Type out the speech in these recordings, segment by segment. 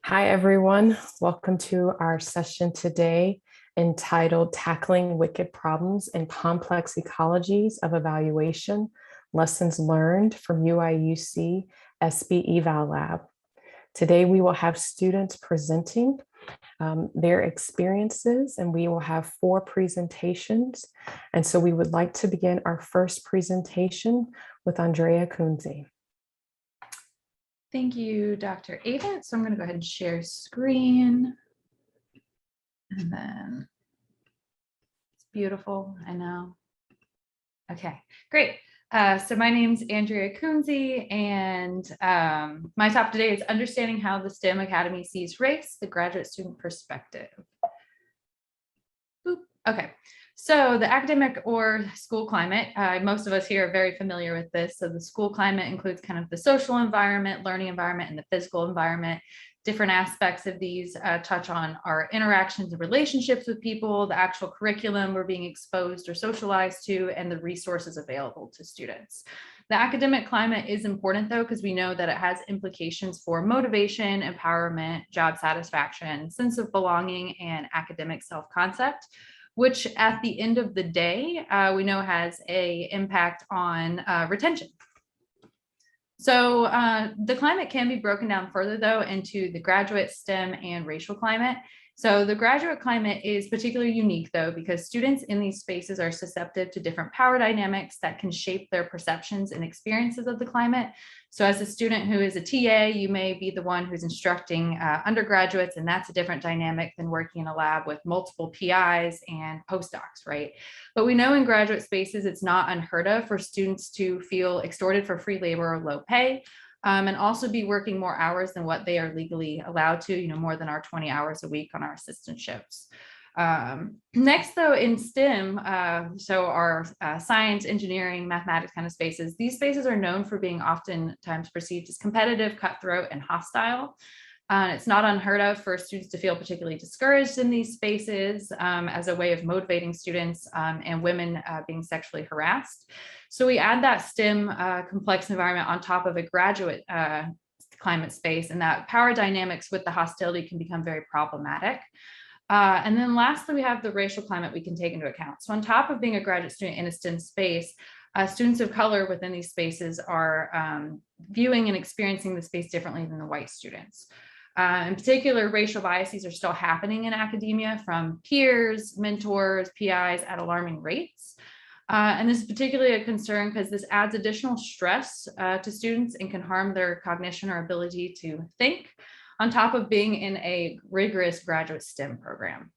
Hi, everyone. Welcome to our session today entitled Tackling Wicked Problems in Complex Ecologies of Evaluation, Lessons Learned from UIUC SB EvaLab. Today, we will have students presenting their experiences, and we will have 4 presentations. And so we would like to begin our first presentation with Andrea Kunze. Thank you, Dr. Avent. So I'm going to go ahead and share screen. And then it's beautiful, I know. Okay, great. So my name's Andrea Kunze, and my topic today is understanding how the STEM Academy sees race, the graduate student perspective. Boop. Okay. So the academic or school climate, most of us here are very familiar with this. So the school climate includes kind of the social environment, learning environment, and the physical environment. Different aspects of these touch on our interactions and relationships with people, the actual curriculum we're being exposed or socialized to, and the resources available to students. The academic climate is important though, because we know that it has implications for motivation, empowerment, job satisfaction, sense of belonging, and academic self-concept, which at the end of the day, we know has an impact on retention. So the climate can be broken down further though into the graduate, STEM, and racial climate. So the graduate climate is particularly unique though, because students in these spaces are susceptible to different power dynamics that can shape their perceptions and experiences of the climate. So as a student who is a TA, you may be the one who's instructing undergraduates, and that's a different dynamic than working in a lab with multiple PIs and postdocs, right? But we know in graduate spaces, it's not unheard of for students to feel extorted for free labor or low pay. And also be working more hours than what they are legally allowed to, more than our 20 hours a week on our assistantships. Next, though, in STEM, so our science, engineering, mathematics kind of spaces, these spaces are known for being oftentimes perceived as competitive, cutthroat, and hostile. It's not unheard of for students to feel particularly discouraged in these spaces as a way of motivating students and women being sexually harassed. So we add that STEM complex environment on top of a graduate climate space, and that power dynamics with the hostility can become very problematic. And then lastly, we have the racial climate we can take into account. So on top of being a graduate student in a STEM space, students of color within these spaces are viewing and experiencing the space differently than the white students. In particular, racial biases are still happening in academia from peers, mentors, PIs at alarming rates. And this is particularly a concern because this adds additional stress to students and can harm their cognition or ability to think, on top of being in a rigorous graduate STEM program.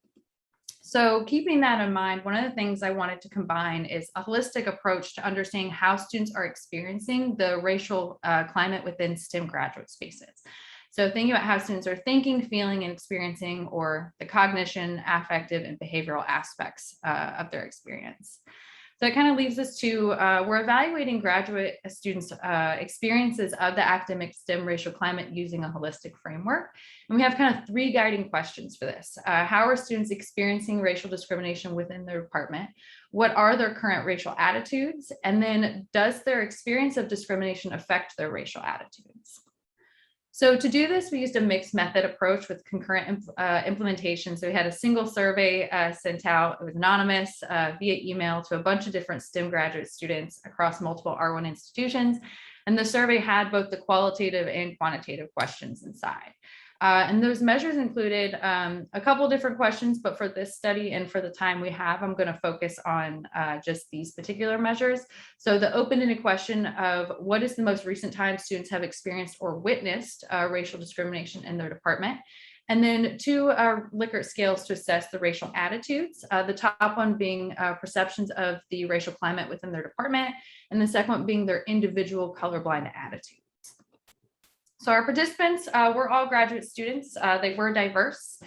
So keeping that in mind, one of the things I wanted to combine is a holistic approach to understanding how students are experiencing the racial climate within STEM graduate spaces. So thinking about how students are thinking, feeling, and experiencing, or the cognition, affective, and behavioral aspects of their experience. So that kind of leads us to, we're evaluating graduate students' experiences of the academic STEM racial climate using a holistic framework. And we have kind of 3 guiding questions for this. How are students experiencing racial discrimination within their department? What are their current racial attitudes? And then does their experience of discrimination affect their racial attitudes? So to do this, we used a mixed method approach with concurrent implementation. So we had a single survey sent out. It was anonymous via email to a bunch of different STEM graduate students across multiple R1 institutions. And the survey had both the qualitative and quantitative questions inside. And those measures included a couple different questions, but for this study and for the time we have, I'm going to focus on just these particular measures. So the open-ended question of what is the most recent time students have experienced or witnessed racial discrimination in their department? And then 2 Likert scales to assess the racial attitudes. The top one being perceptions of the racial climate within their department, and the second one being their individual colorblind attitudes. So our participants were all graduate students. They were diverse,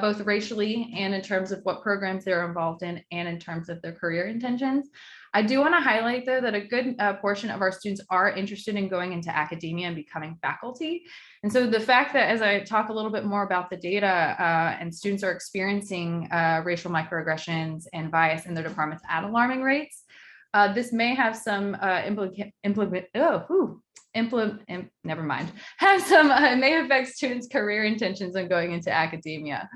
both racially and in terms of what programs they were involved in and in terms of their career intentions. I do want to highlight, though, that a good portion of our students are interested in going into academia and becoming faculty. And so the fact that as I talk a little bit more about the data and students are experiencing racial microaggressions and bias in their departments at alarming rates, This may have some may affect students' career intentions when going into academia.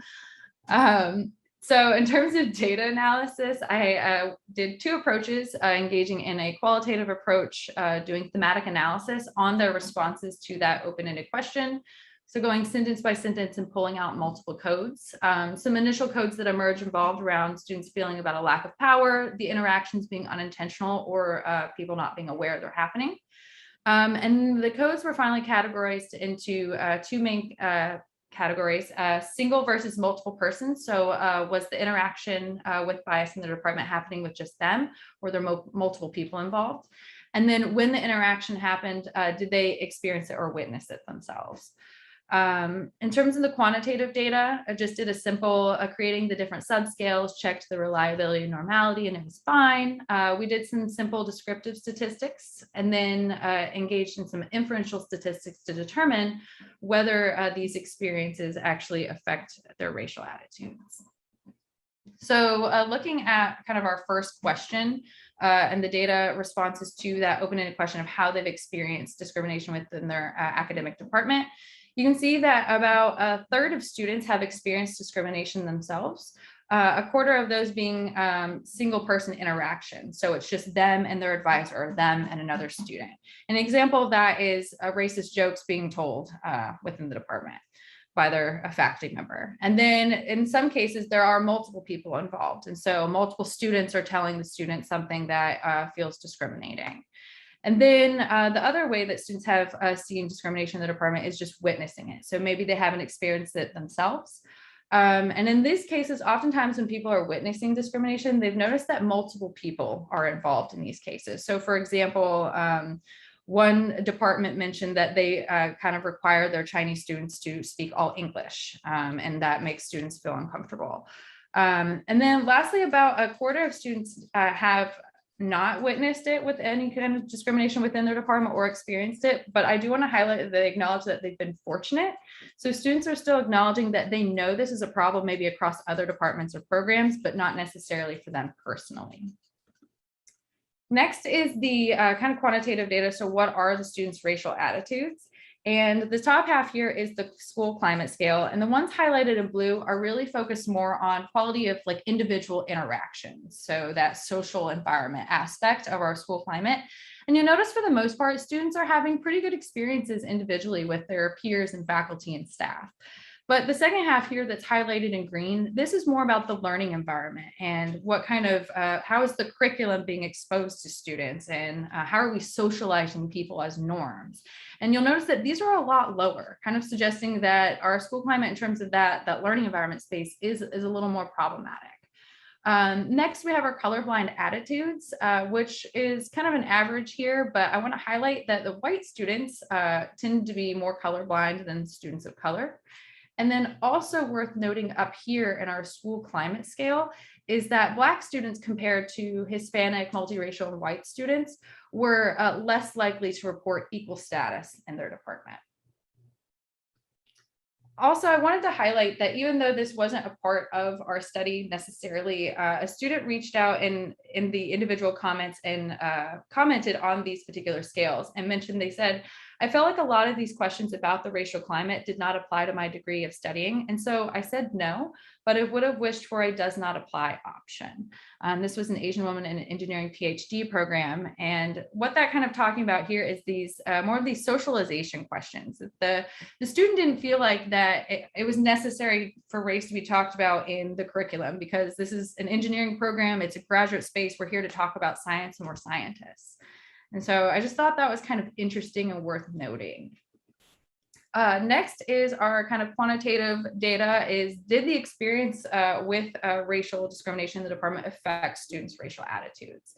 So in terms of data analysis, I did two approaches, engaging in a qualitative approach, doing thematic analysis on their responses to that open-ended question. So going sentence by sentence and pulling out multiple codes. Some initial codes that emerged involved around students feeling about a lack of power, the interactions being unintentional, or people not being aware they're happening. And the codes were finally categorized into two main categories, single versus multiple persons. So was the interaction with bias in the department happening with just them, or there multiple people involved? And then when the interaction happened, did they experience it or witness it themselves? In terms of the quantitative data, I just did a simple creating the different subscales, checked the reliability and normality, and it was fine. We did some simple descriptive statistics and then engaged in some inferential statistics to determine whether these experiences actually affect their racial attitudes. So looking at kind of our first question and the data responses to that open-ended question of how they've experienced discrimination within their academic department, you can see that about a third of students have experienced discrimination themselves, a quarter of those being single person interaction. So it's just them and their advisor, or them and another student. An example of that is racist jokes being told within the department by their faculty member. And then in some cases, there are multiple people involved. And so multiple students are telling the student something that feels discriminating. And then the other way that students have seen discrimination in the department is just witnessing it. So maybe they haven't experienced it themselves. And in these cases, oftentimes when people are witnessing discrimination, they've noticed that multiple people are involved in these cases. So for example, one department mentioned that they kind of require their Chinese students to speak all English, and that makes students feel uncomfortable. And then lastly, about a quarter of students have not witnessed it with any kind of discrimination within their department or experienced it, but I do want to highlight that they acknowledge that they've been fortunate. So students are still acknowledging that they know this is a problem maybe across other departments or programs, but not necessarily for them personally. Next is the kind of quantitative data. So what are the students' racial attitudes? And the top half here is the school climate scale. And the ones highlighted in blue are really focused more on quality of like individual interactions. So that social environment aspect of our school climate. And you'll notice for the most part, students are having pretty good experiences individually with their peers and faculty and staff. But the second half here that's highlighted in green, this is more about the learning environment and what kind of, how is the curriculum being exposed to students, and how are we socializing people as norms? And you'll notice that these are a lot lower, kind of suggesting that our school climate in terms of that learning environment space is a little more problematic. Next, we have our colorblind attitudes, which is kind of an average here, but I want to highlight that the white students tend to be more colorblind than students of color. And then also worth noting up here in our school climate scale is that Black students compared to Hispanic, multiracial, and white students were less likely to report equal status in their department. Also, I wanted to highlight that even though this wasn't a part of our study necessarily, a student reached out in the individual comments and commented on these particular scales and mentioned, they said, I felt like a lot of these questions about the racial climate did not apply to my degree of studying. And so I said no, but I would have wished for a does not apply option. This was an Asian woman in an engineering PhD program. And what that kind of talking about here is these more of these socialization questions. The student didn't feel like that it was necessary for race to be talked about in the curriculum, because this is an engineering program. It's a graduate space. We're here to talk about science, and we're scientists. And so I just thought that was kind of interesting and worth noting. Next is our kind of quantitative data is, did the experience with racial discrimination in the department affect students' racial attitudes?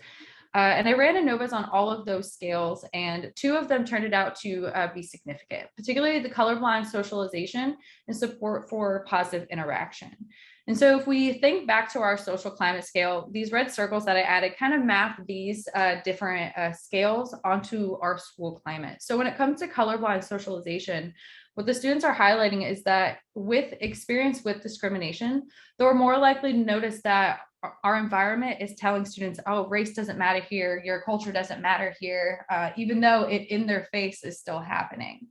And I ran ANOVAs on all of those scales, and 2 of them turned it out to be significant, particularly the colorblind socialization and support for positive interaction. And so if we think back to our social climate scale, these red circles that I added kind of map these different scales onto our school climate. So when it comes to colorblind socialization, what the students are highlighting is that with experience with discrimination, they're more likely to notice that our environment is telling students, oh, race doesn't matter here, your culture doesn't matter here, even though it in their face is still happening.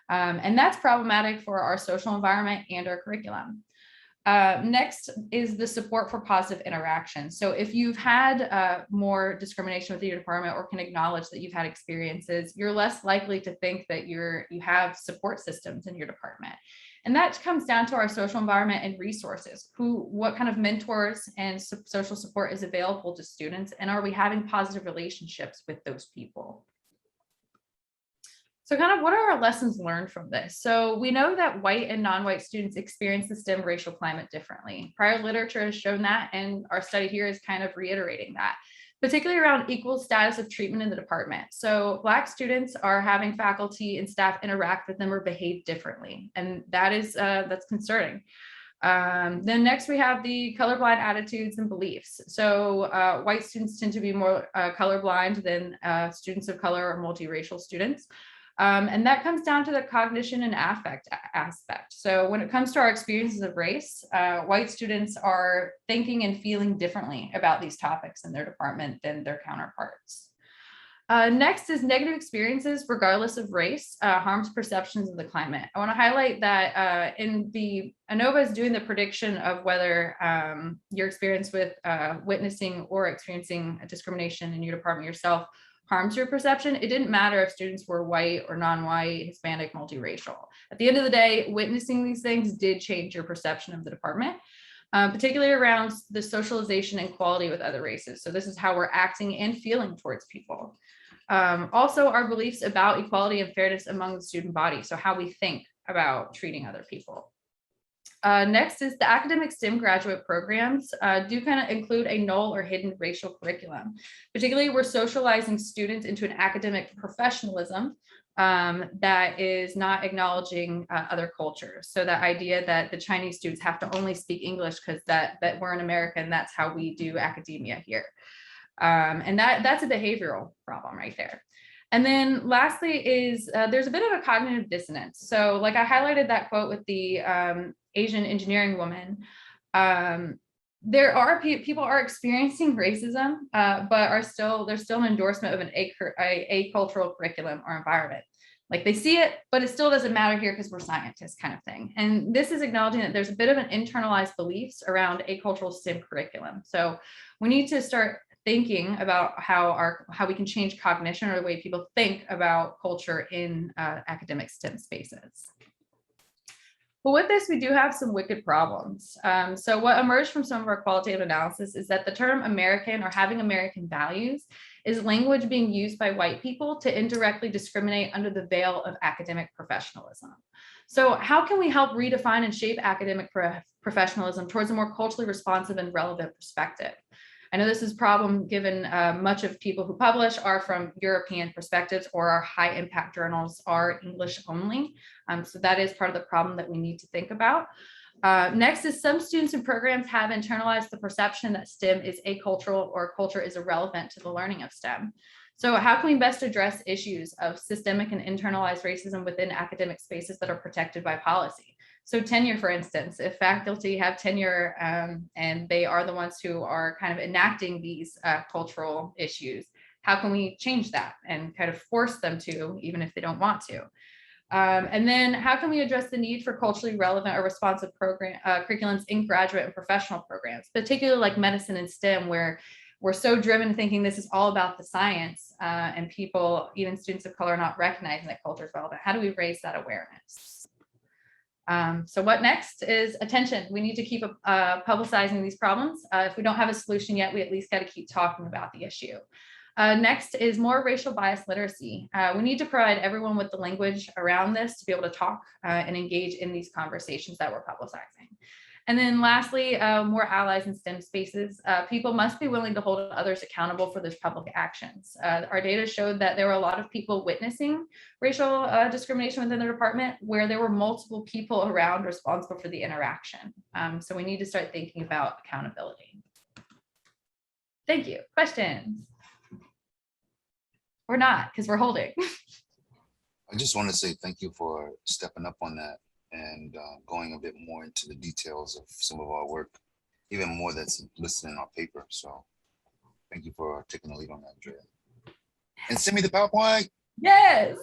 And that's problematic for our social environment and our curriculum. Next is the support for positive interaction. So if you've had more discrimination within your department or can acknowledge that you've had experiences, you're less likely to think that you have support systems in your department. And that comes down to our social environment and resources. What kind of mentors and social support is available to students, and are we having positive relationships with those people? So kind of what are our lessons learned from this? So we know that white and non-white students experience the STEM racial climate differently. Prior literature has shown that, and our study here is kind of reiterating that, particularly around equal status of treatment in the department. So Black students are having faculty and staff interact with them or behave differently, and that's concerning. Then next we have the colorblind attitudes and beliefs. So white students tend to be more colorblind than students of color or multiracial students. And that comes down to the cognition and affect aspect. So when it comes to our experiences of race, white students are thinking and feeling differently about these topics in their department than their counterparts. Next is negative experiences, regardless of race, harms perceptions of the climate. I want to highlight that ANOVA is doing the prediction of whether your experience with witnessing or experiencing discrimination in your department yourself harms your perception. It didn't matter if students were white or non-white, Hispanic, multiracial. At the end of the day, witnessing these things did change your perception of the department, particularly around the socialization and quality with other races. So this is how we're acting and feeling towards people. Also, our beliefs about equality and fairness among the student body. So how we think about treating other people. Next is the academic STEM graduate programs do kind of include a null or hidden racial curriculum. Particularly, we're socializing students into an academic professionalism that is not acknowledging other cultures. So the idea that the Chinese students have to only speak English because that we're in America and that's how we do academia here. And that's a behavioral problem right there. And then lastly is there's a bit of a cognitive dissonance. So like I highlighted that quote with the Asian engineering woman. There are people are experiencing racism, but there's still an endorsement of an acultural curriculum or environment. Like they see it, but it still doesn't matter here because we're scientists kind of thing. And this is acknowledging that there's a bit of an internalized beliefs around acultural STEM curriculum. So we need to start thinking about how we can change cognition or the way people think about culture in academic STEM spaces. But with this, we do have some wicked problems. So what emerged from some of our qualitative analysis is that the term American or having American values is language being used by white people to indirectly discriminate under the veil of academic professionalism. So how can we help redefine and shape academic professionalism towards a more culturally responsive and relevant perspective? I know this is a problem given much of people who publish are from European perspectives or our high impact journals are English only. So that is part of the problem that we need to think about. Next is some students and programs have internalized the perception that STEM is acultural or culture is irrelevant to the learning of STEM. So how can we best address issues of systemic and internalized racism within academic spaces that are protected by policy? So tenure, for instance, if faculty have tenure and they are the ones who are kind of enacting these cultural issues, how can we change that and kind of force them to, even if they don't want to? And then how can we address the need for culturally relevant or responsive curriculums in graduate and professional programs, particularly like medicine and STEM, where we're so driven thinking this is all about the science and people, even students of color, are not recognizing that culture is relevant. How do we raise that awareness? So what next is attention. We need to keep publicizing these problems. If we don't have a solution yet, we at least got to keep talking about the issue. Next is more racial bias literacy. We need to provide everyone with the language around this to be able to talk and engage in these conversations that we're publicizing. And then lastly, more allies in STEM spaces. People must be willing to hold others accountable for those public actions. Our data showed that there were a lot of people witnessing racial discrimination within the department where there were multiple people around responsible for the interaction. So we need to start thinking about accountability. Thank you. Questions? Or not, because we're holding. I just want to say thank you for stepping up on that and going a bit more into the details of some of our work, even more that's listed in our paper. So thank you for taking the lead on that, Andrea. And send me the PowerPoint. Yes.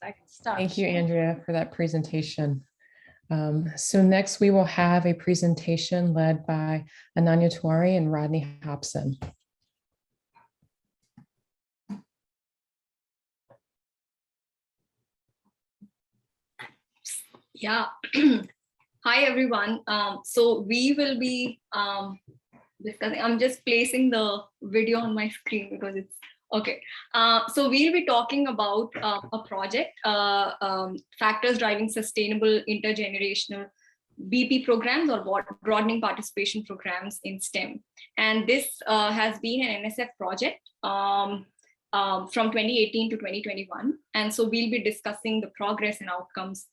I can stop. Thank you, Andrea, for that presentation. So next we will have a presentation led by Ananya Touri and Rodney Hopson. Yeah. Hi, everyone. So we will be discussing, I'm just placing the video on my screen because it's okay. So we'll be talking about a project, factors driving sustainable intergenerational BP programs or broadening participation programs in STEM. And this has been an NSF project from 2018 to 2021. And so we'll be discussing the progress and outcomes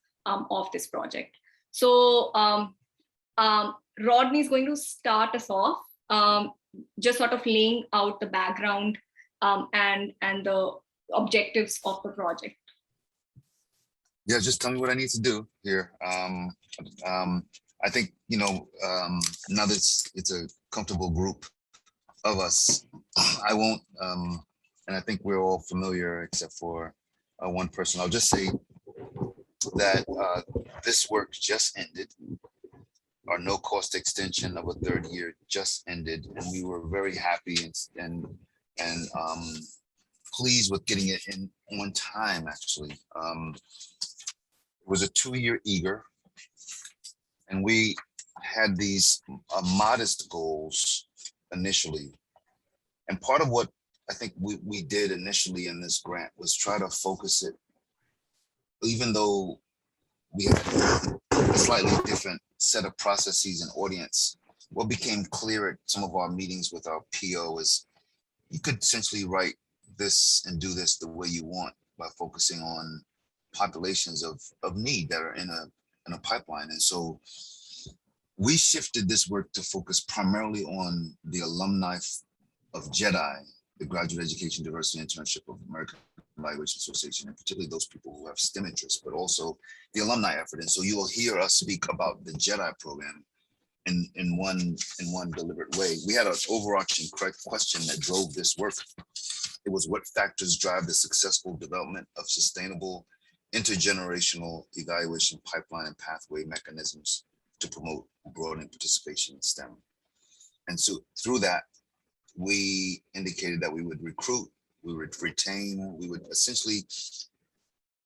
of this project. So Rodney is going to start us off, just sort of laying out the background and the objectives of the project. Yeah, just tell me what I need to do here. I think, you know, now that it's a comfortable group of us, I won't, and I think we're all familiar except for one person. I'll just say that this work just ended. Our no cost extension of a third year just ended, and we were very happy and pleased with getting it in on time. Actually, it was a 2-year eager, and we had these modest goals initially. And part of what I think we did initially in this grant was try to focus it, even though we had a slightly different set of processes and audience. What became clear at some of our meetings with our PO is you could essentially write this and do this the way you want by focusing on populations of need that are in a pipeline. And so we shifted this work to focus primarily on the alumni of GEDI, the Graduate Education Diversity Internship of American Evaluation Association, and particularly those people who have STEM interests, but also the alumni effort. And so you will hear us speak about the GEDI program in one deliberate way. We had an overarching question that drove this work. It was what factors drive the successful development of sustainable intergenerational evaluation pipeline and pathway mechanisms to promote broadening participation in STEM. And so through that, we indicated that we would recruit, we would retain, we would essentially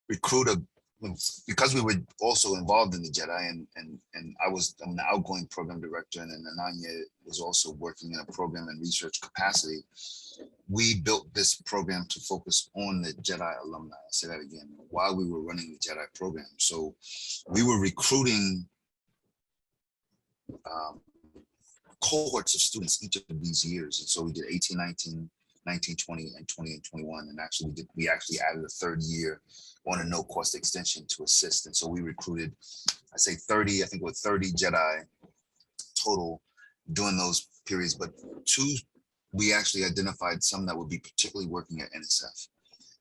recruit because we were also involved in the GEDI, and I'm the outgoing program director, and then Ananya was also working in a program and research capacity. We built this program to focus on the GEDI alumni. I'll say that again, while we were running the GEDI program. So we were recruiting cohorts of students each of these years. And so we did 18, 19, 19, 20, and 20 and 21. And actually we added a third year on a no cost extension to assist. And so we recruited, I say 30, I think with 30 GEDI total during those periods, but we actually identified some that would be particularly working at NSF.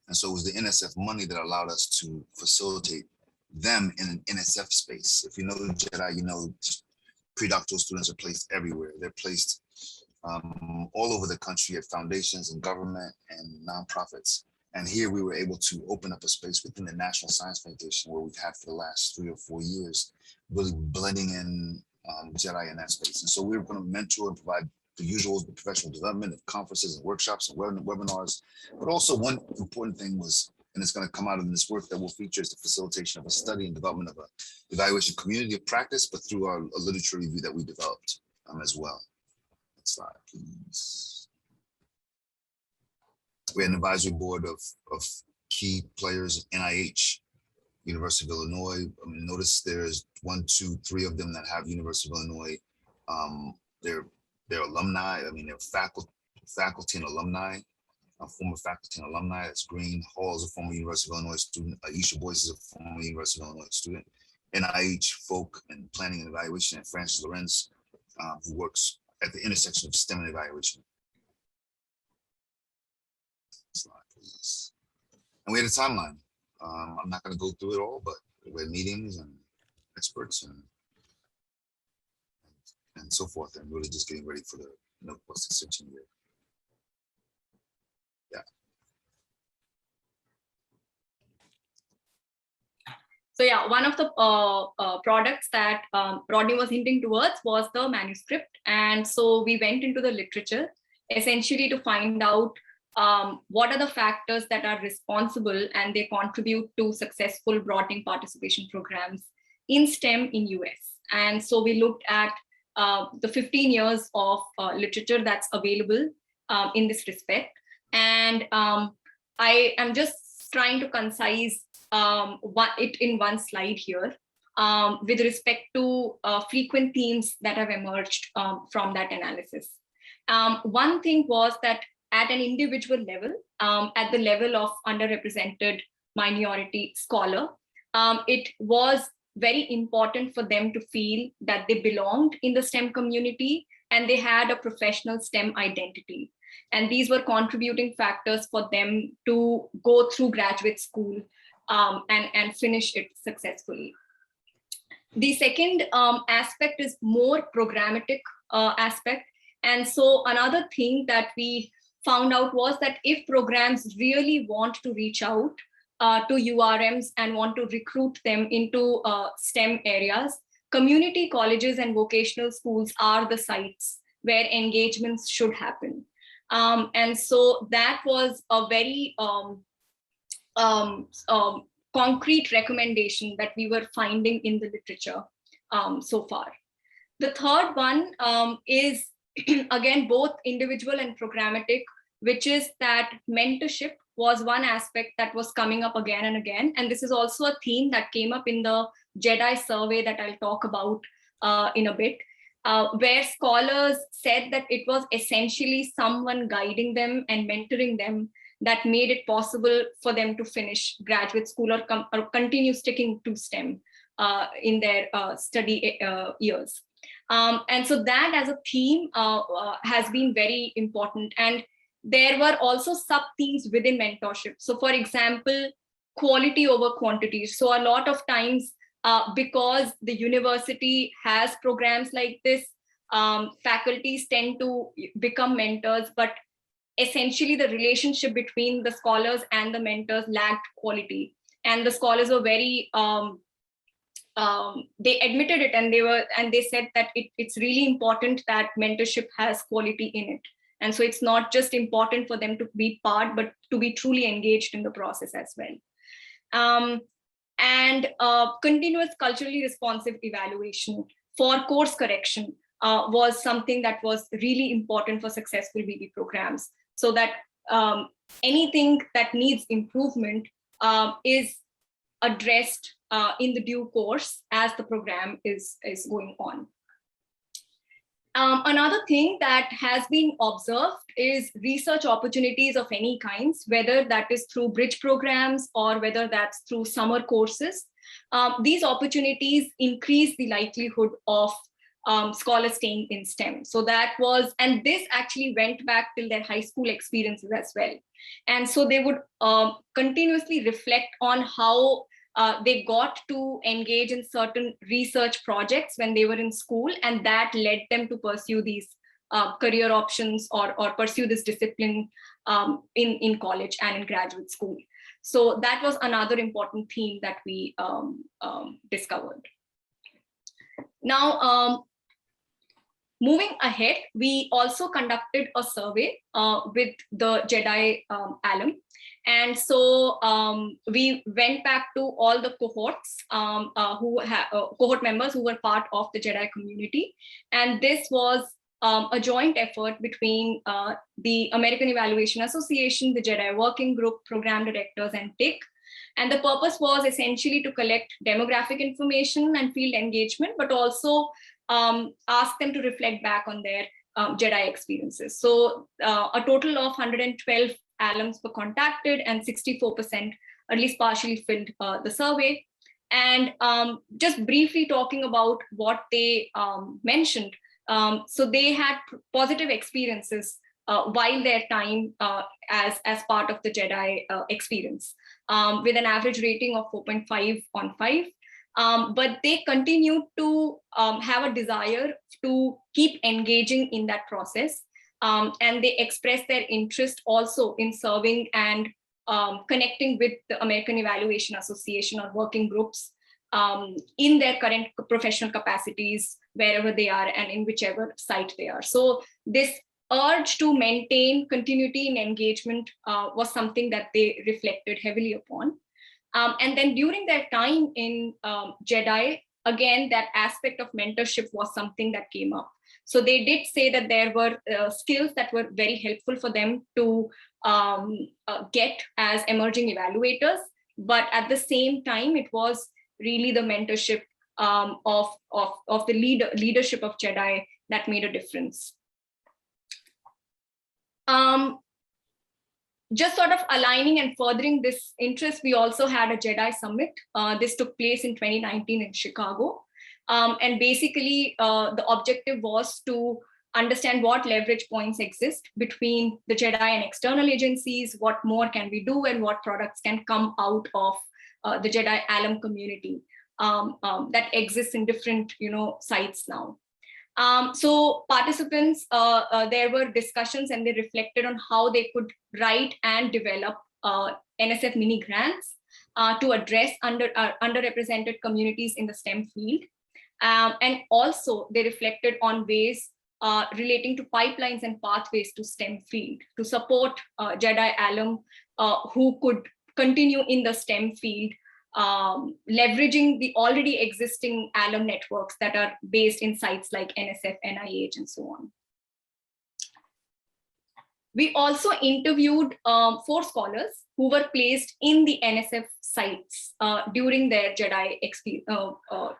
And so it was the NSF money that allowed us to facilitate them in an NSF space. If you know the GEDI, you know predoctoral students are placed everywhere. They're placed all over the country at foundations and government and nonprofits. And here we were able to open up a space within the National Science Foundation where we've had for the last 3 or 4 years, really blending in GEDI in that space. And so we were going to mentor and provide the usual professional development of conferences and workshops and webinars. But also one important thing was, and it's going to come out in this work that will feature, is the facilitation of a study and development of an evaluation community of practice, but through a literature review that we developed as well. Next slide, please. We had an advisory board of key players, NIH, University of Illinois. Notice there's 1, 2, 3 of them that have University of Illinois. They're alumni. I mean, they're faculty and alumni, former faculty and alumni. That's green. Hall is a former University of Illinois student. Aisha Boyce is a former University of Illinois student. NIH folk and planning and evaluation, and Francis Lorenz, who works at the intersection of STEM and evaluation. Slide, please. And we had a timeline. I'm not going to go through it all, but we had meetings and experts and so forth, and really just getting ready for the post extension year. Yeah. So yeah, one of the products that Rodney was hinting towards was the manuscript. And so we went into the literature essentially to find out what are the factors that are responsible and they contribute to successful broadening participation programs in STEM in US. And so we looked at the 15 years of literature that's available in this respect. And I am just trying to concise it in one slide here with respect to frequent themes that have emerged from that analysis. One thing was that at an individual level, at the level of underrepresented minority scholar, it was very important for them to feel that they belonged in the STEM community and they had a professional STEM identity. And these were contributing factors for them to go through graduate school and finish it successfully. The second aspect is more programmatic aspect. And so another thing that we found out was that if programs really want to reach out to URMs and want to recruit them into STEM areas, community colleges and vocational schools are the sites where engagements should happen. And so that was a very concrete recommendation that we were finding in the literature so far. The third one is, again, both individual and programmatic, which is that mentorship was one aspect that was coming up again and again. And this is also a theme that came up in the GEDI survey that I'll talk about in a bit, where scholars said that it was essentially someone guiding them and mentoring them that made it possible for them to finish graduate school or continue sticking to STEM in their study years. And so that as a theme has been very important. And there were also sub-themes within mentorship. So for example, quality over quantity. So a lot of times, because the university has programs like this, faculties tend to become mentors, but essentially the relationship between the scholars and the mentors lacked quality. And the scholars were very, they admitted it, and they said that it's really important that mentorship has quality in it. And so it's not just important for them to be part, but to be truly engaged in the process as well. And continuous culturally responsive evaluation for course correction was something that was really important for successful BB programs, so that anything that needs improvement is addressed in the due course as the program is going on. Another thing that has been observed is research opportunities of any kinds, whether that is through bridge programs or whether that's through summer courses. These opportunities increase the likelihood of scholars staying in STEM. So that was, and this actually went back till their high school experiences as well. And so they would continuously reflect on how they got to engage in certain research projects when they were in school, and that led them to pursue these career options or pursue this discipline in college and in graduate school. So that was another important theme that we discovered. Now, moving ahead, we also conducted a survey with the GEDI alum. And so we went back to all the cohorts cohort members who were part of the GEDI community. And this was a joint effort between the American Evaluation Association, the GEDI Working Group, program directors, and TIC. And the purpose was essentially to collect demographic information and field engagement, but also ask them to reflect back on their Jedi experiences. So a total of 112 alums were contacted, and 64% at least partially filled the survey. And just briefly talking about what they mentioned, so they had positive experiences while their time as part of the Jedi experience, with an average rating of 4.5 on 5. But they continue to have a desire to keep engaging in that process. And they express their interest also in serving and connecting with the American Evaluation Association or working groups in their current professional capacities, wherever they are and in whichever site they are. So this urge to maintain continuity in engagement was something that they reflected heavily upon. And then during their time in Jedi, again, that aspect of mentorship was something that came up. So they did say that there were skills that were very helpful for them to get as emerging evaluators, but at the same time, it was really the mentorship of the leadership of Jedi that made a difference. Just sort of aligning and furthering this interest, we also had a Jedi Summit. This took place in 2019 in Chicago. And basically, the objective was to understand what leverage points exist between the Jedi and external agencies, what more can we do, and what products can come out of the Jedi alum community that exists in different sites now. So participants, there were discussions and they reflected on how they could write and develop NSF mini grants to address underrepresented communities in the STEM field. And also they reflected on ways relating to pipelines and pathways to STEM field to support Jedi alum who could continue in the STEM field, leveraging the already existing alum networks that are based in sites like NSF, NIH, and so on. We also interviewed 4 scholars who were placed in the NSF sites during their Jedi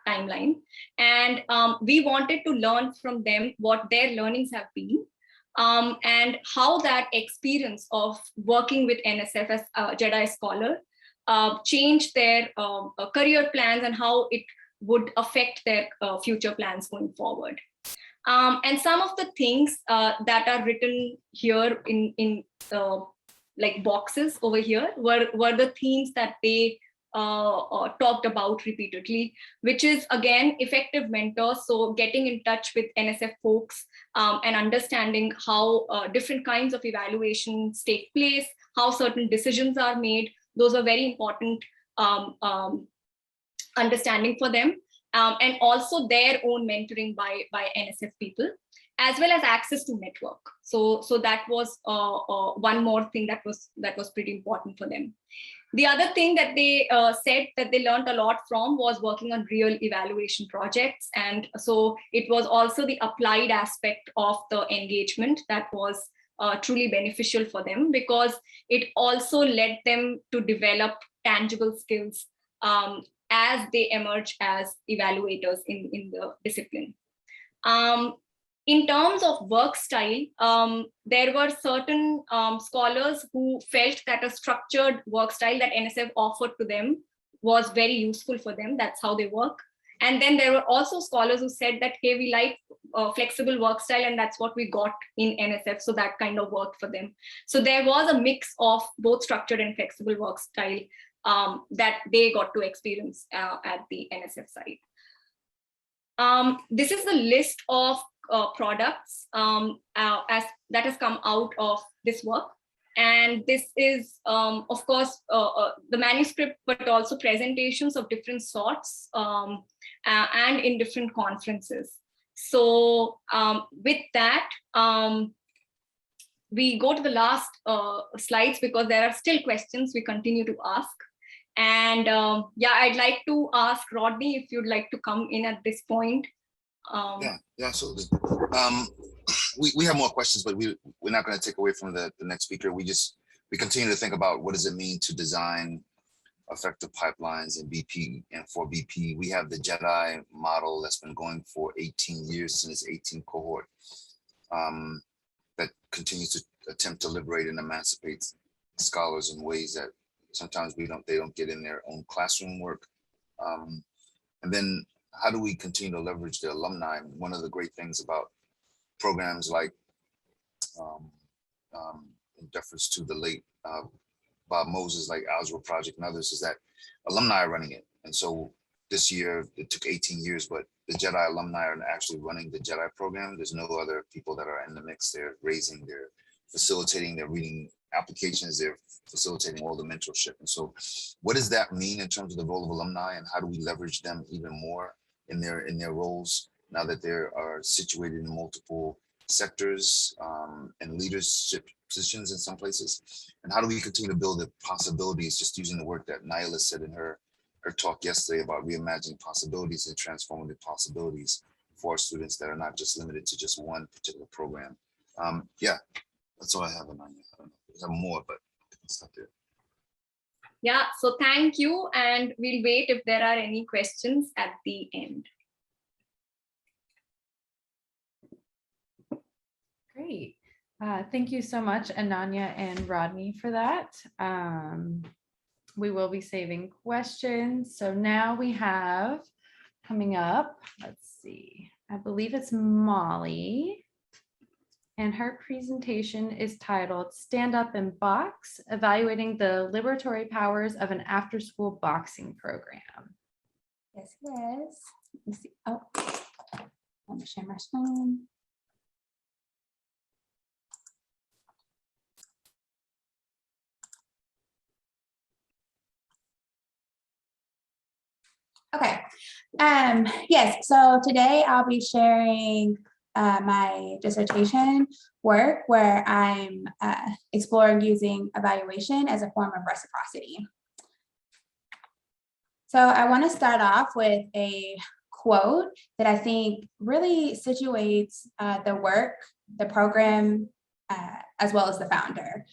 timeline. And we wanted to learn from them what their learnings have been and how that experience of working with NSF as a Jedi scholar changed their career plans and how it would affect their future plans going forward. And some of the things that are written here in like boxes over here were the themes that they talked about repeatedly, which is again effective mentors. So getting in touch with NSF folks and understanding how different kinds of evaluations take place, how certain decisions are made. Those are very important understanding for them. And also their own mentoring by NSF people, as well as access to network. So that was one more thing that was pretty important for them. The other thing that they said that they learned a lot from was working on real evaluation projects. And so it was also the applied aspect of the engagement that was truly beneficial for them, because it also led them to develop tangible skills as they emerge as evaluators in the discipline. In terms of work style, there were certain scholars who felt that a structured work style that NSF offered to them was very useful for them. That's how they work. And then there were also scholars who said that, hey, we like flexible work style, and that's what we got in NSF. So that kind of worked for them. So there was a mix of both structured and flexible work style that they got to experience at the NSF site. This is the list of products as that has come out of this work. And this is, of course, the manuscript, but also presentations of different sorts and in different conferences. So with that, we go to the last slides because there are still questions we continue to ask. And yeah, I'd like to ask Rodney if you'd like to come in at this point. Yeah, absolutely. We have more questions, but we're not going to take away from the next speaker. We continue to think about what does it mean to design effective pipelines in BP and for BP. We have the GEDI model that's been going for 18 years since its 18th cohort that continues to attempt to liberate and emancipate scholars in ways that sometimes they don't get in their own classroom work. And then how do we continue to leverage the alumni? One of the great things about programs like in deference to the late Bob Moses, like Algebra Project and others, is that alumni are running it. And so this year, it took 18 years, but the JEDI alumni are actually running the JEDI program. There's no other people that are in the mix. They're facilitating, they're reading applications, they're facilitating all the mentorship. And so what does that mean in terms of the role of alumni, and how do we leverage them even more in their roles now that they are situated in multiple sectors and leadership positions in some places? And how do we continue to build the possibilities, just using the work that Nyla said in her talk yesterday about reimagining possibilities and transformative possibilities for students that are not just limited to just one particular program. Yeah, that's all I have, Ananya. I don't know if there's more, but it's not there. Yeah, so thank you, and we'll wait if there are any questions at the end. Great. Thank you so much, Ananya and Rodney, for that. We will be saving questions. So now we have coming up, let's see, I believe it's Molly. And her presentation is titled Stand Up and Box, Evaluating the Liberatory Powers of an After-School Boxing Program. Yes, yes. Let me see. Oh, let me share my screen. Okay. Yes, so today I'll be sharing my dissertation work where I'm exploring using evaluation as a form of reciprocity. So I want to start off with a quote that I think really situates the work, the program, as well as the founder.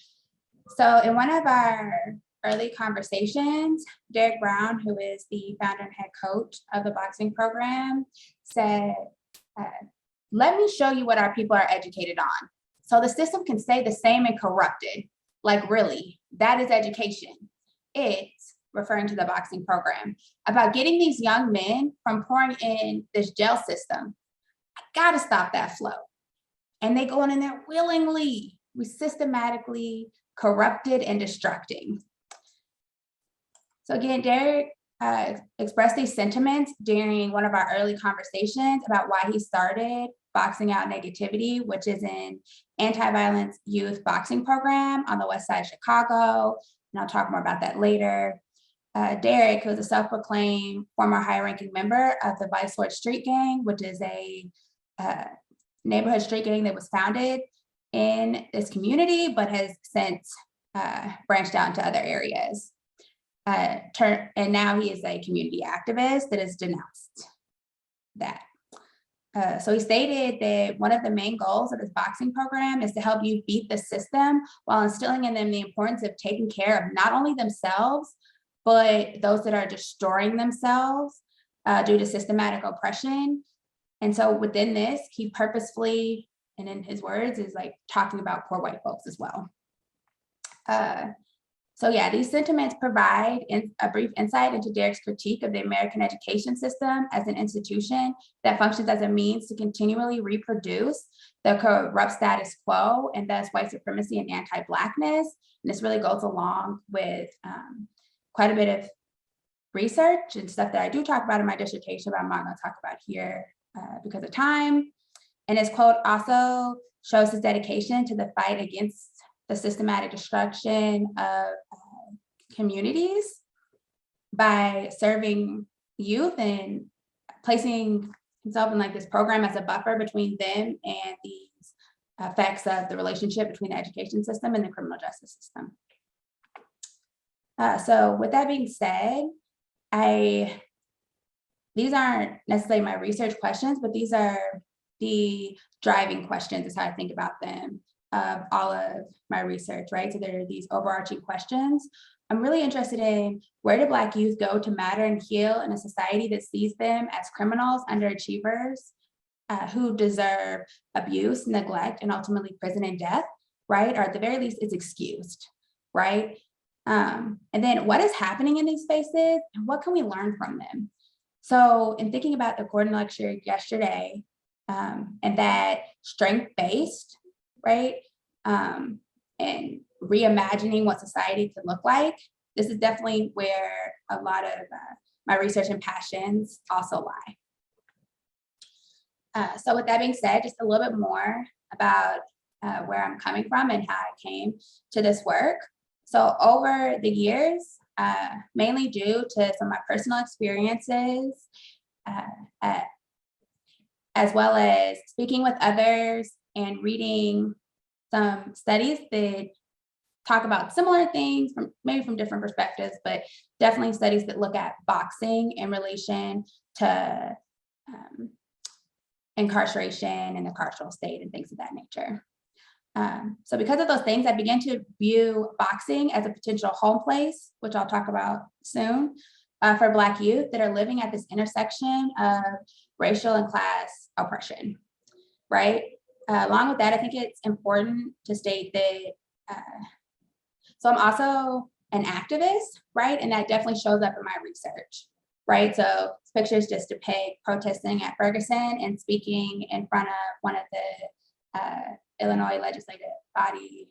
So in one of our early conversations, Derek Brown, who is the founder and head coach of the boxing program, said, let me show you what our people are educated on. So the system can stay the same and corrupted. Like, really, that is education. It's, referring to the boxing program, about getting these young men from pouring in this jail system. I gotta stop that flow. And they go in there willingly. We systematically corrupted and destructing. So again, Derek expressed these sentiments during one of our early conversations about why he started Boxing Out Negativity, which is an anti-violence youth boxing program on the west side of Chicago. And I'll talk more about that later. Derek, who is a self-proclaimed former high-ranking member of the Vice Lord Street Gang, which is a neighborhood street gang that was founded in this community, but has since branched out into other areas. And now he is a community activist that has denounced that. So he stated that one of the main goals of his boxing program is to help youth beat the system while instilling in them the importance of taking care of not only themselves, but those that are destroying themselves due to systematic oppression. And so within this, he purposefully, and in his words, is like talking about poor white folks as well. So yeah, these sentiments provide a brief insight into Derek's critique of the American education system as an institution that functions as a means to continually reproduce the corrupt status quo and thus white supremacy and anti-Blackness. And this really goes along with quite a bit of research and stuff that I do talk about in my dissertation, but I'm not going to talk about here because of time. And his quote also shows his dedication to the fight against the systematic destruction of communities by serving youth and placing himself in like this program as a buffer between them and these effects of the relationship between the education system and the criminal justice system. So with that being said, these aren't necessarily my research questions, but these are the driving questions is how I think about them of all of my research, right? So there are these overarching questions. I'm really interested in where do Black youth go to matter and heal in a society that sees them as criminals, underachievers, who deserve abuse, neglect, and ultimately prison and death, right? Or at the very least, it's excused, right? And then what is happening in these spaces and what can we learn from them? So in thinking about the Gordon lecture yesterday, and that strength-based, right? And reimagining what society could look like, this is definitely where a lot of my research and passions also lie. So with that being said, just a little bit more about where I'm coming from and how I came to this work. So over the years, mainly due to some of my personal experiences, as well as speaking with others and reading some studies that talk about similar things from maybe from different perspectives, but definitely studies that look at boxing in relation to incarceration and the carceral state and things of that nature. So because of those things, I began to view boxing as a potential home place, which I'll talk about soon, for Black youth that are living at this intersection of racial and class oppression, right? Along with that, I think it's important to state that, so I'm also an activist, right? And that definitely shows up in my research, right? So pictures just depict protesting at Ferguson and speaking in front of one of the Illinois legislative body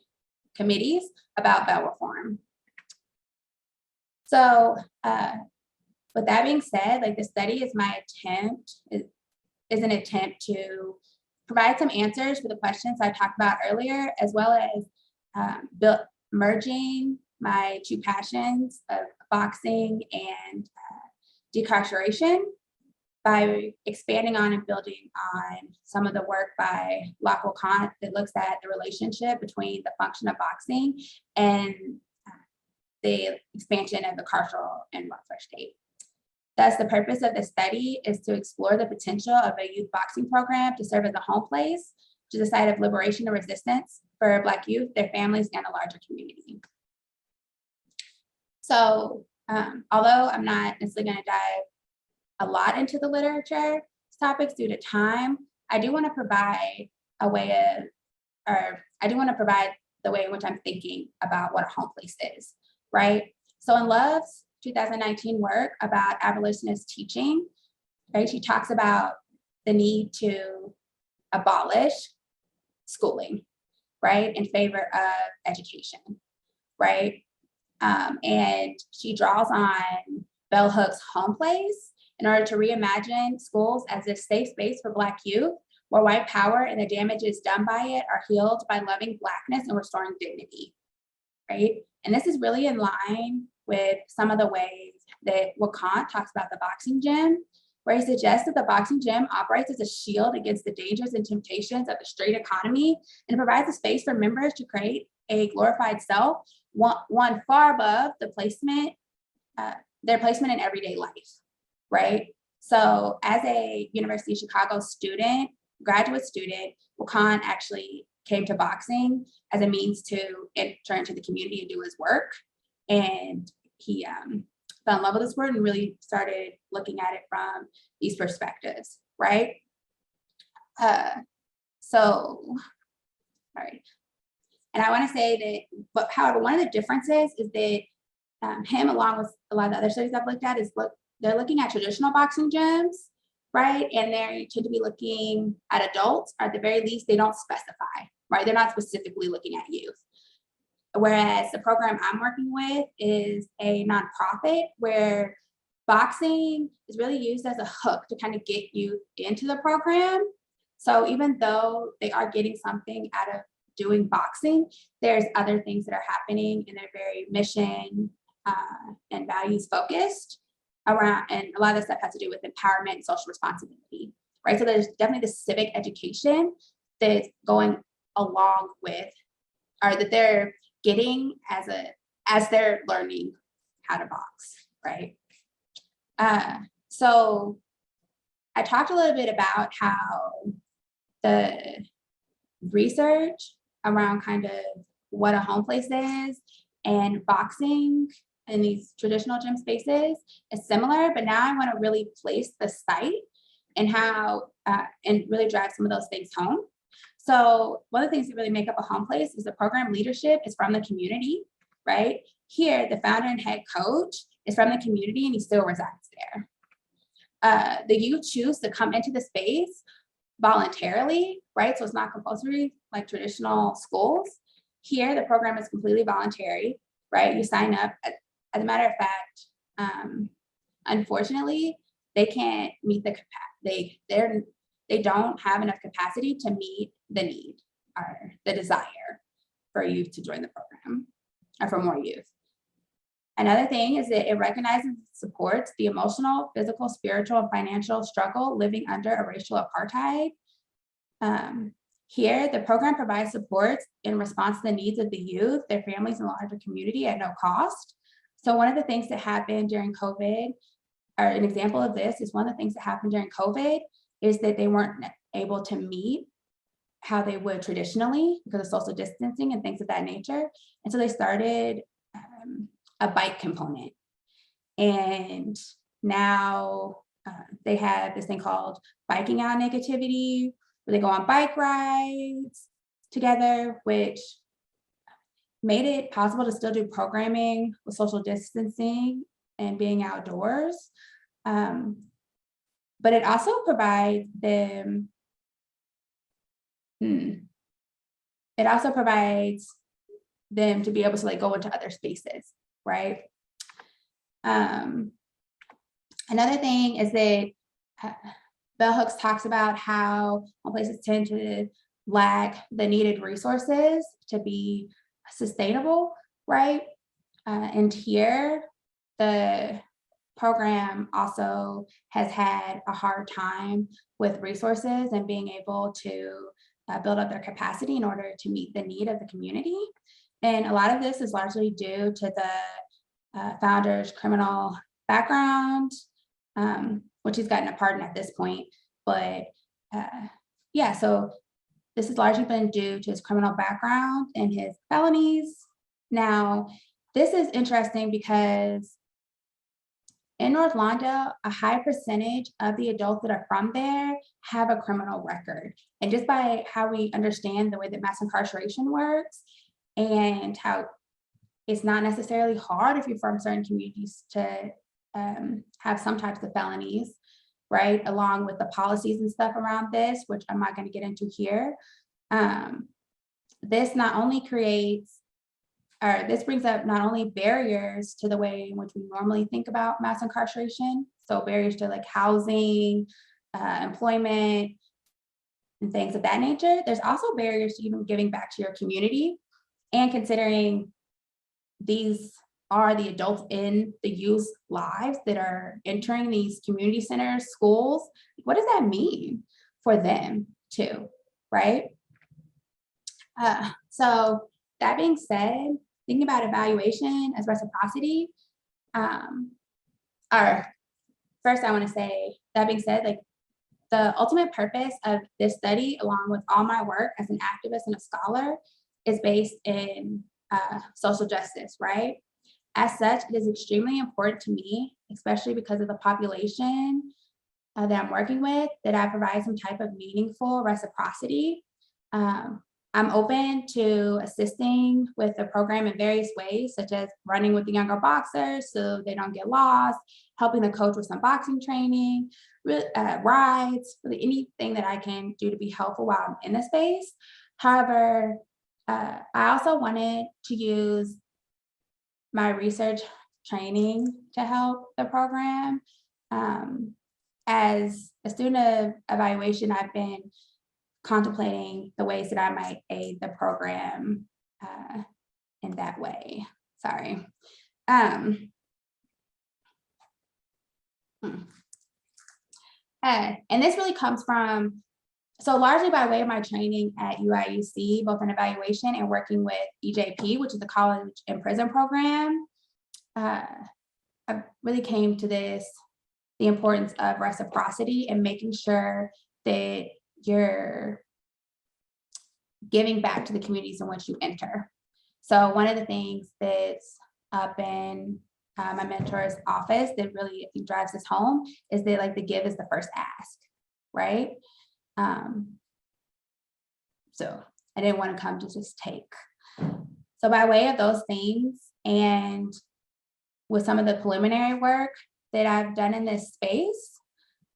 committees about bail reform. So with that being said, like the study is my attempt, is an attempt to provide some answers for the questions I talked about earlier, as well as merging my two passions of boxing and decarceration by expanding on and building on some of the work by Lacan that looks at the relationship between the function of boxing and the expansion of the carceral and welfare state. Thus, the purpose of the study is to explore the potential of a youth boxing program to serve as a home place, which is a site of liberation and resistance for Black youth, their families, and a larger community. So, although I'm not necessarily going to dive a lot into the literature topics due to time, I do want to provide a way of, or I do want to provide the way in which I'm thinking about what a home place is, right? So in Love's 2019 work about abolitionist teaching, right, she talks about the need to abolish schooling, right, in favor of education, right? And she draws on Bell Hook's Home Place in order to reimagine schools as a safe space for Black youth, where white power and the damages done by it are healed by loving Blackness and restoring dignity, right? And this is really in line with some of the ways that Lacan talks about the boxing gym, where he suggests that the boxing gym operates as a shield against the dangers and temptations of the street economy and provides a space for members to create a glorified self, one far above the placement, their placement in everyday life, right? So as a University of Chicago student, graduate student, Lacan actually came to boxing as a means to enter into the community and do his work. And he fell in love with this word and really started looking at it from these perspectives, right? All right. And I want to say that, but however, one of the differences is that him, along with a lot of the other studies I've looked at, is they're looking at traditional boxing gyms, right? And they tend to be looking at adults, or at the very least, they don't specify, right? They're not specifically looking at youth. Whereas the program I'm working with is a nonprofit where boxing is really used as a hook to kind of get you into the program. So even though they are getting something out of doing boxing, there's other things that are happening, and they're very mission and values focused around, and a lot of this stuff has to do with empowerment and social responsibility, right? So there's definitely the civic education that's going along with, or that they're getting as they're learning how to box, right? So I talked a little bit about how the research around kind of what a home place is and boxing in these traditional gym spaces is similar, but now I want to really place the site and how, and really drive some of those things home. So one of the things that really make up a home place is the program leadership is from the community, right? Here, the founder and head coach is from the community and he still resides there. The youth choose to come into the space voluntarily, right? So it's not compulsory like traditional schools. Here, the program is completely voluntary, right? You sign up. As a matter of fact, unfortunately, they can't meet the capacity. They don't have enough capacity to meet the need or the desire for youth to join the program or for more youth. Another thing is that it recognizes and supports the emotional, physical, spiritual, and financial struggle living under a racial apartheid. Here, the program provides supports in response to the needs of the youth, their families, and the larger community at no cost. So one of the things that happened during COVID, or an example of this is one of the things that happened during COVID is that they weren't able to meet how they would traditionally because of social distancing and things of that nature. And so they started a bike component. And now they have this thing called Biking Out Negativity, where they go on bike rides together, which made it possible to still do programming with social distancing and being outdoors. But it also provides them, to be able to like go into other spaces, right? Another thing is that Bell Hooks talks about how places tend to lack the needed resources to be sustainable, right? And here, the program also has had a hard time with resources and being able to build up their capacity in order to meet the need of the community. And a lot of this is largely due to the founder's criminal background, which he's gotten a pardon at this point. But yeah, so this has largely been due to his criminal background and his felonies. Now, this is interesting because in North Lawndale, a high percentage of the adults that are from there have a criminal record. And just by how we understand the way that mass incarceration works and how it's not necessarily hard if you're from certain communities to have some types of felonies, right? Along with the policies and stuff around this, which I'm not going to get into here. This not only creates, or this brings up not only barriers to the way in which we normally think about mass incarceration, so barriers to like housing, employment, and things of that nature. There's also barriers to even giving back to your community and considering these are the adults in the youth's lives that are entering these community centers, schools. What does that mean for them too, right? So that being said, thinking about evaluation as reciprocity, or first I want to say, that being said, like the ultimate purpose of this study, along with all my work as an activist and a scholar, is based in social justice, right? As such, it is extremely important to me, especially because of the population that I'm working with, that I provide some type of meaningful reciprocity. I'm open to assisting with the program in various ways, such as running with the younger boxers so they don't get lost, helping the coach with some boxing training, rides, really anything that I can do to be helpful while I'm in the space. However, I also wanted to use my research training to help the program. As a student of evaluation, I've been contemplating the ways that I might aid the program in that way. Sorry. And this really comes from, so largely by way of my training at UIUC, both in evaluation and working with EJP, which is the college and prison program, I really came to this, the importance of reciprocity and making sure that you're giving back to the communities in which you enter. So one of the things that's been my mentor's office that really drives this home is that like the give is the first ask, right? So I didn't want to come to just take. So by way of those things, and with some of the preliminary work that I've done in this space,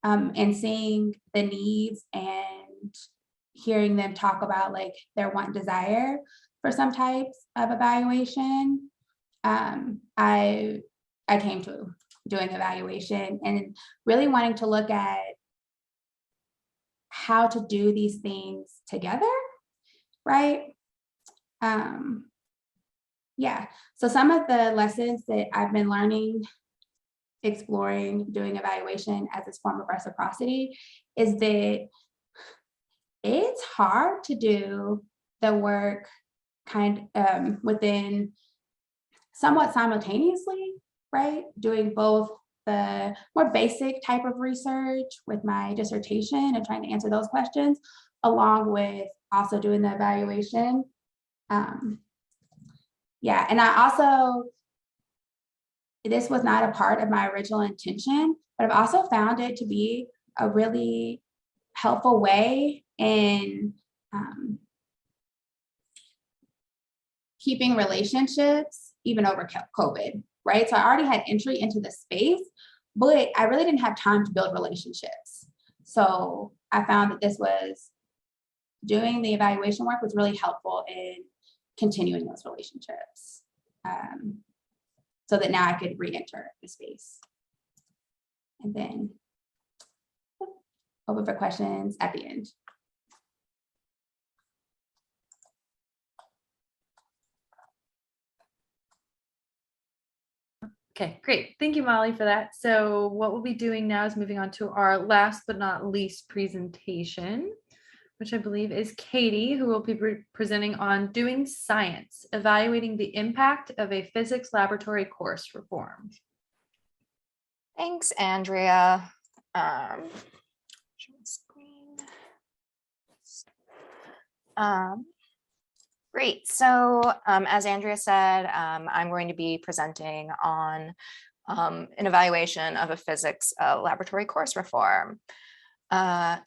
and seeing the needs and hearing them talk about like their want desire for some types of evaluation, I came to doing evaluation and really wanting to look at how to do these things together, right? Yeah, so some of the lessons that I've been learning, exploring, doing evaluation as this form of reciprocity is that it's hard to do the work within somewhat simultaneously, right? Doing both the more basic type of research with my dissertation and trying to answer those questions, along with also doing the evaluation. Yeah, and I also, this was not a part of my original intention, but I've also found it to be a really helpful way in keeping relationships even over COVID, right? So I already had entry into the space, but I really didn't have time to build relationships. So I found that this was, doing the evaluation work was really helpful in continuing those relationships, so that now I could re-enter the space. And then open for questions at the end. Okay, great. Thank you, Molly, for that. So what we'll be doing now is moving on to our last but not least presentation, which I believe is Katie, who will be presenting on doing science, evaluating the impact of a physics laboratory course reform. Thanks, Andrea. Share my screen. Great. So as Andrea said, I'm going to be presenting on an evaluation of a physics laboratory course reform. I'll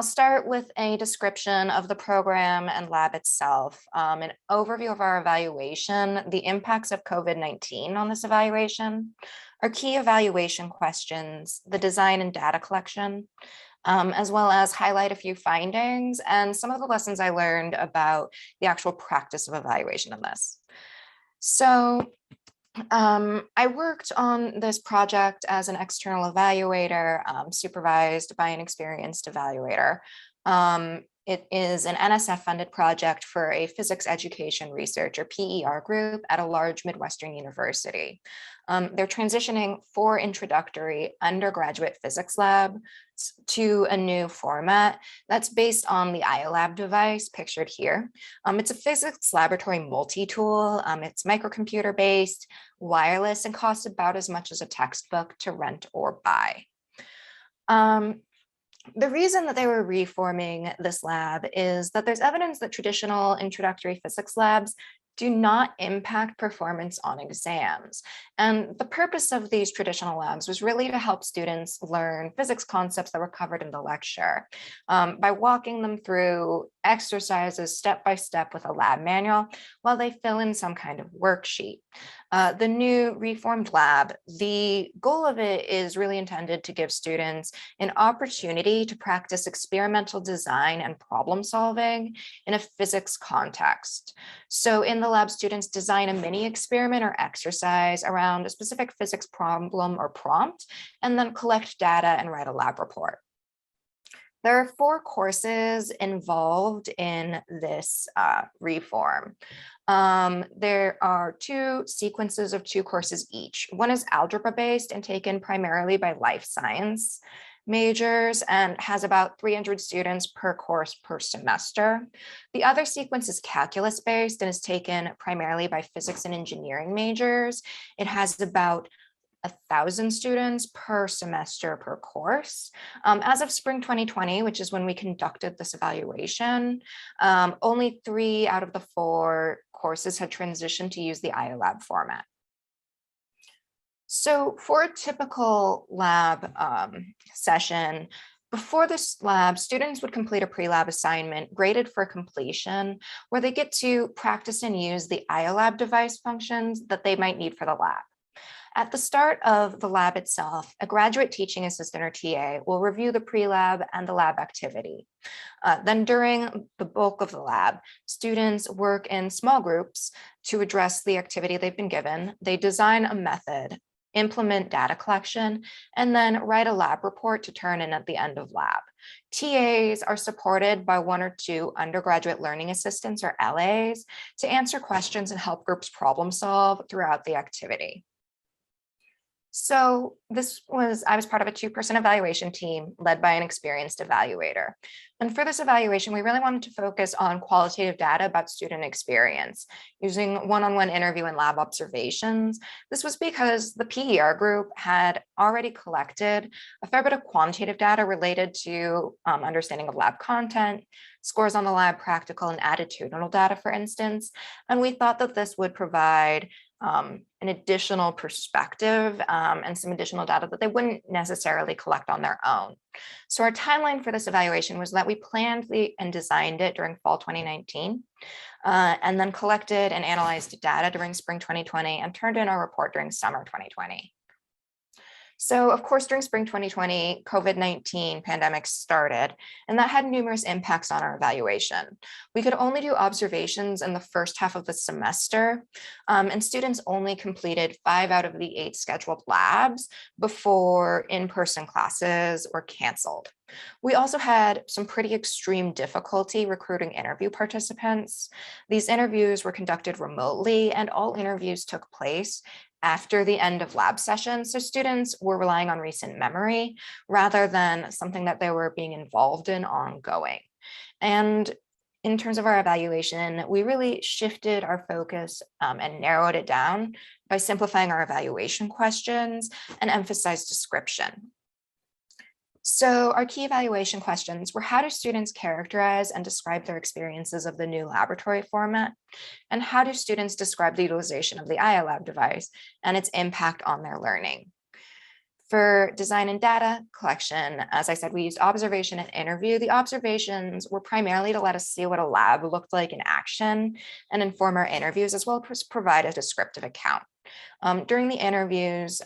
start with a description of the program and lab itself, an overview of our evaluation, the impacts of COVID-19 on this evaluation, our key evaluation questions, the design and data collection, as well as highlight a few findings and some of the lessons I learned about the actual practice of evaluation in this. So I worked on this project as an external evaluator, supervised by an experienced evaluator. It is an NSF-funded project for a physics education research, or PER group, at a large Midwestern university. They're transitioning 4 introductory undergraduate physics labs to a new format that's based on the EvaLab device pictured here. It's a physics laboratory multi-tool. It's microcomputer based, wireless, and costs about as much as a textbook to rent or buy. The reason that they were reforming this lab is that there's evidence that traditional introductory physics labs do not impact performance on exams. And the purpose of these traditional labs was really to help students learn physics concepts that were covered in the lecture by walking them through exercises step by step with a lab manual while they fill in some kind of worksheet. The new reformed lab, the goal of it is really intended to give students an opportunity to practice experimental design and problem solving in a physics context. So in the lab, students design a mini experiment or exercise around a specific physics problem or prompt, and then collect data and write a lab report. There are 4 courses involved in this reform. There are 2 sequences of 2 courses each. One is algebra based and taken primarily by life science majors and has about 300 students per course per semester. The other sequence is calculus based and is taken primarily by physics and engineering majors. It has about 1,000 students per semester per course. As of spring 2020, which is when we conducted this evaluation, only 3 out of the 4 courses had transitioned to use the EvaLab format. So for a typical lab session, before this lab, students would complete a pre-lab assignment graded for completion, where they get to practice and use the EvaLab device functions that they might need for the lab. At the start of the lab itself, a graduate teaching assistant or TA will review the pre-lab and the lab activity. Then during the bulk of the lab, students work in small groups to address the activity they've been given. They design a method, implement data collection, and then write a lab report to turn in at the end of lab. TAs are supported by 1 or 2 undergraduate learning assistants or LAs to answer questions and help groups problem solve throughout the activity. So I was part of a 2-person evaluation team led by an experienced evaluator. And for this evaluation, we really wanted to focus on qualitative data about student experience using one-on-one interview and lab observations. This was because the PER group had already collected a fair bit of quantitative data related to understanding of lab content, scores on the lab practical and attitudinal data, for instance. And we thought that this would provide an additional perspective and some additional data that they wouldn't necessarily collect on their own. So our timeline for this evaluation was that we planned and designed it during fall 2019, and then collected and analyzed data during spring 2020 and turned in our report during summer 2020. So of course, during spring 2020, COVID-19 pandemic started, and that had numerous impacts on our evaluation. We could only do observations in the first half of the semester, and students only completed 5 out of the 8 scheduled labs before in-person classes were canceled. We also had some pretty extreme difficulty recruiting interview participants. These interviews were conducted remotely, and all interviews took place after the end of lab sessions. So students were relying on recent memory rather than something that they were being involved in ongoing. And in terms of our evaluation, we really shifted our focus and narrowed it down by simplifying our evaluation questions and emphasized description. So our key evaluation questions were: how do students characterize and describe their experiences of the new laboratory format? And how do students describe the utilization of the EvaLab device and its impact on their learning? For design and data collection, as I said, we used observation and interview. The observations were primarily to let us see what a lab looked like in action and inform our interviews, as well as provide a descriptive account. During the interviews,